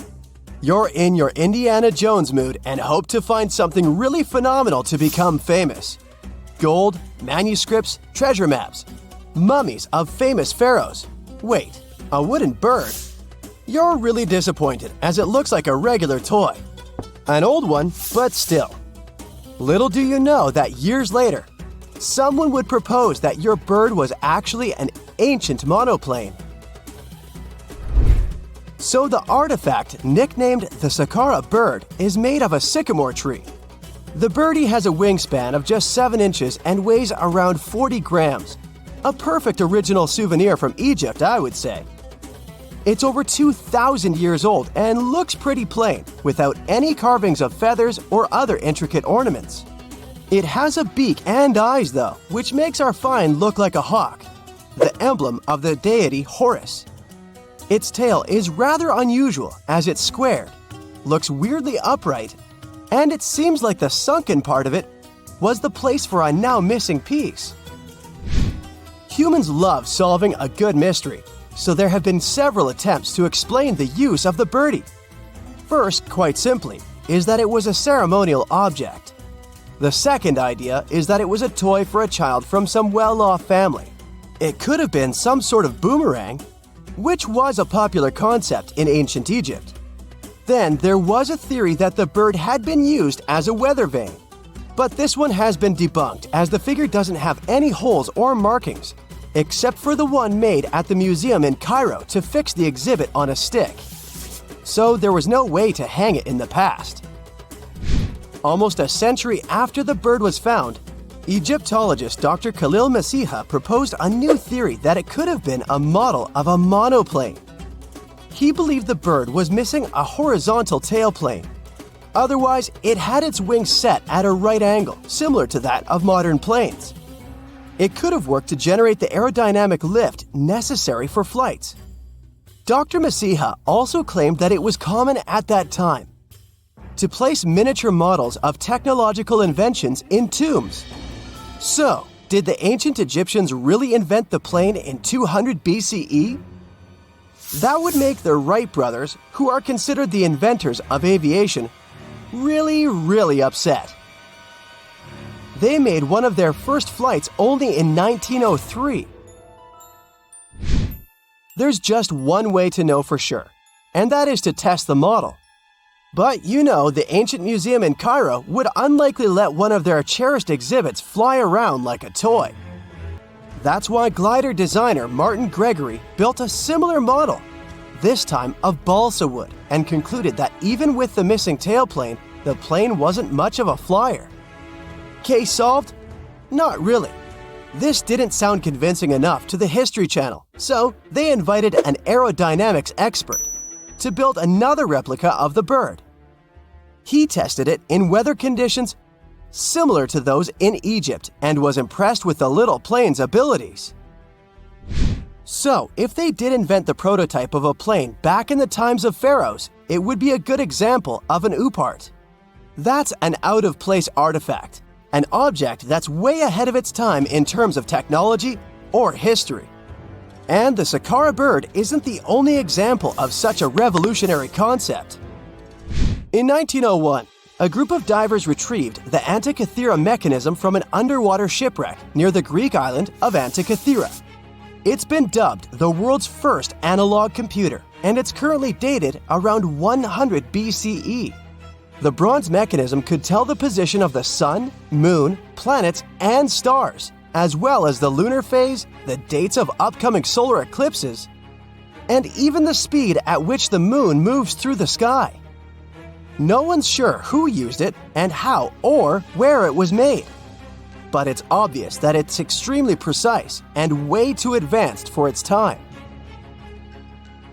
Speaker 4: You're in your Indiana Jones mood and hope to find something really phenomenal to become famous. Gold, manuscripts, treasure maps, mummies of famous pharaohs. Wait, a wooden bird? You're really disappointed as it looks like a regular toy. An old one, but still. Little do you know that years later, someone would propose that your bird was actually an ancient monoplane. So the artifact, nicknamed the Saqqara bird, is made of a sycamore tree. The birdie has a wingspan of just 7 inches and weighs around 40 grams. A perfect original souvenir from Egypt, I would say. It's over 2,000 years old and looks pretty plain, without any carvings of feathers or other intricate ornaments. It has a beak and eyes, though, which makes our find look like a hawk, the emblem of the deity Horus. Its tail is rather unusual as it's squared, looks weirdly upright, and it seems like the sunken part of it was the place for a now missing piece. Humans love solving a good mystery, so there have been several attempts to explain the use of the birdie. First, quite simply, is that it was a ceremonial object. The second idea is that it was a toy for a child from some well-off family. It could have been some sort of boomerang, which was a popular concept in ancient Egypt. Then there was a theory that the bird had been used as a weather vane. But this one has been debunked as the figure doesn't have any holes or markings, except for the one made at the museum in Cairo to fix the exhibit on a stick. So there was no way to hang it in the past. Almost a century after the bird was found, Egyptologist Dr. Khalil Masiha proposed a new theory that it could have been a model of a monoplane. He believed the bird was missing a horizontal tailplane. Otherwise, it had its wings set at a right angle, similar to that of modern planes. It could have worked to generate the aerodynamic lift necessary for flights. Dr. Masiha also claimed that it was common at that time to place miniature models of technological inventions in tombs. So, did the ancient Egyptians really invent the plane in 200 BCE? That would make the Wright brothers, who are considered the inventors of aviation, really upset. They made one of their first flights only in 1903. There's just one way to know for sure, and that is to test the model. But you know, the ancient museum in Cairo would unlikely let one of their cherished exhibits fly around like a toy. That's why glider designer Martin Gregory built a similar model, this time of balsa wood, and concluded that even with the missing tailplane, the plane wasn't much of a flyer. Case solved? Not really. This didn't sound convincing enough to the History Channel, so they invited an aerodynamics expert to build another replica of the bird. He tested it in weather conditions similar to those in Egypt and was impressed with the little plane's abilities. So, if they did invent the prototype of a plane back in the times of pharaohs, it would be a good example of an oopart. That's an out-of-place artifact, an object that's way ahead of its time in terms of technology or history. And the Saqqara bird isn't the only example of such a revolutionary concept. In 1901, a group of divers retrieved the Antikythera mechanism from an underwater shipwreck near the Greek island of Antikythera. It's been dubbed the world's first analog computer, and it's currently dated around 100 BCE. The bronze mechanism could tell the position of the sun, moon, planets, and stars, as well as the lunar phase, the dates of upcoming solar eclipses, and even the speed at which the moon moves through the sky. No one's sure who used it and how or where it was made. But it's obvious that it's extremely precise and way too advanced for its time.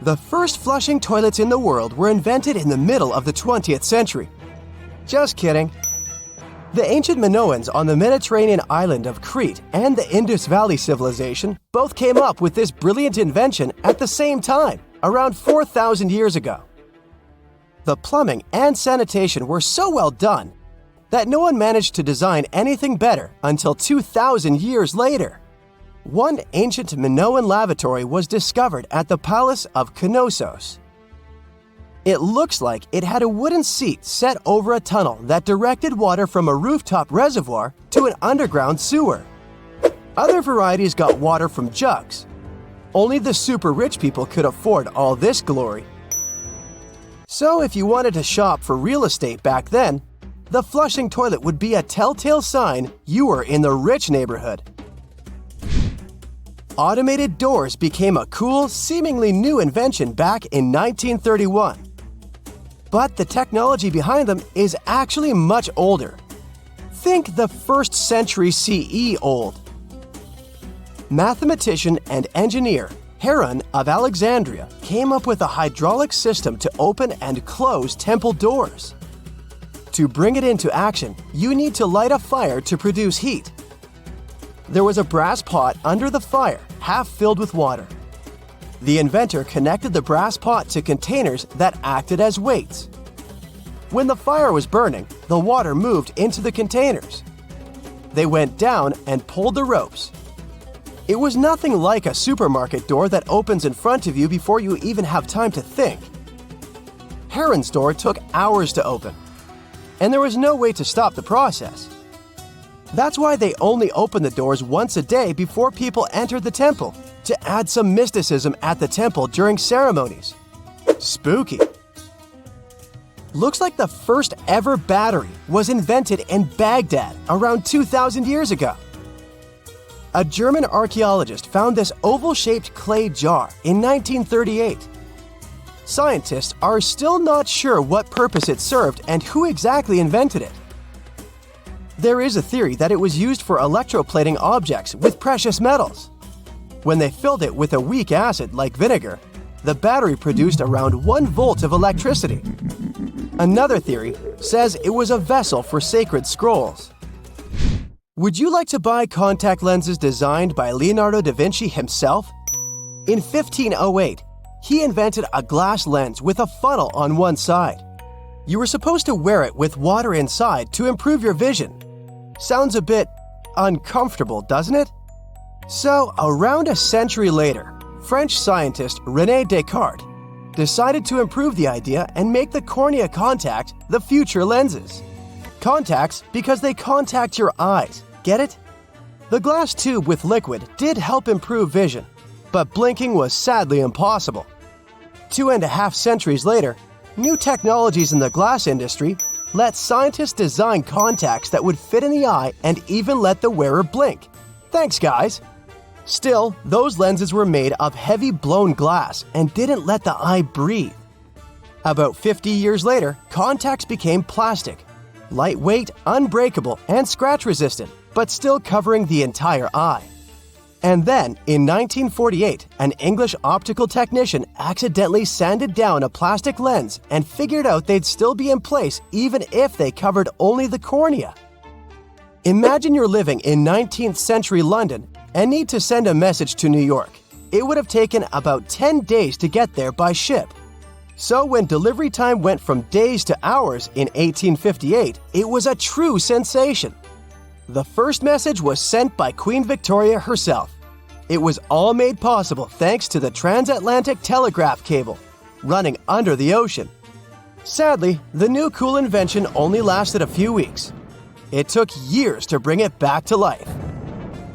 Speaker 4: The first flushing toilets in the world were invented in the middle of the 20th century. Just kidding. The ancient Minoans on the Mediterranean island of Crete and the Indus Valley civilization both came up with this brilliant invention at the same time, around 4,000 years ago. The plumbing and sanitation were so well done that no one managed to design anything better until 2,000 years later. One ancient Minoan lavatory was discovered at the Palace of Knossos. It looks like it had a wooden seat set over a tunnel that directed water from a rooftop reservoir to an underground sewer. Other varieties got water from jugs. Only the super rich people could afford all this glory. So if you wanted to shop for real estate back then, the flushing toilet would be a telltale sign you were in the rich neighborhood. Automated doors became a cool, seemingly new invention back in 1931. But the technology behind them is actually much older. Think the 1st century CE old. Mathematician and engineer Heron of Alexandria came up with a hydraulic system to open and close temple doors. To bring it into action, you need to light a fire to produce heat. There was a brass pot under the fire, half filled with water. The inventor connected the brass pot to containers that acted as weights. When the fire was burning, the water moved into the containers. They went down and pulled the ropes. It was nothing like a supermarket door that opens in front of you before you even have time to think. Heron's door took hours to open, and there was no way to stop the process. That's why they only opened the doors once a day before people entered the temple, to add some mysticism at the temple during ceremonies. Spooky. Looks like the first ever battery was invented in Baghdad around 2,000 years ago. A German archaeologist found this oval-shaped clay jar in 1938. Scientists are still not sure what purpose it served and who exactly invented it. There is a theory that it was used for electroplating objects with precious metals. When they filled it with a weak acid like vinegar, the battery produced around 1 volt of electricity. Another theory says it was a vessel for sacred scrolls. Would you like to buy contact lenses designed by Leonardo da Vinci himself? In 1508, he invented a glass lens with a funnel on one side. You were supposed to wear it with water inside to improve your vision. Sounds a bit uncomfortable, doesn't it? So, around a century later, French scientist René Descartes decided to improve the idea and make the cornea contact the future lenses. Contacts because they contact your eyes, get it? The glass tube with liquid did help improve vision, but blinking was sadly impossible. 2.5 centuries later, new technologies in the glass industry let scientists design contacts that would fit in the eye and even let the wearer blink. Thanks, guys! Still, those lenses were made of heavy blown glass and didn't let the eye breathe. About 50 years later, contacts became plastic, lightweight, unbreakable, and scratch-resistant, but still covering the entire eye. And then, in 1948, an English optical technician accidentally sanded down a plastic lens and figured out they'd still be in place even if they covered only the cornea. Imagine you're living in 19th century London and need to send a message to New York. It would have taken about 10 days to get there by ship. So when delivery time went from days to hours in 1858, it was a true sensation. The first message was sent by Queen Victoria herself. It was all made possible thanks to the transatlantic telegraph cable, running under the ocean. Sadly, the new cool invention only lasted a few weeks. It took years to bring it back to life.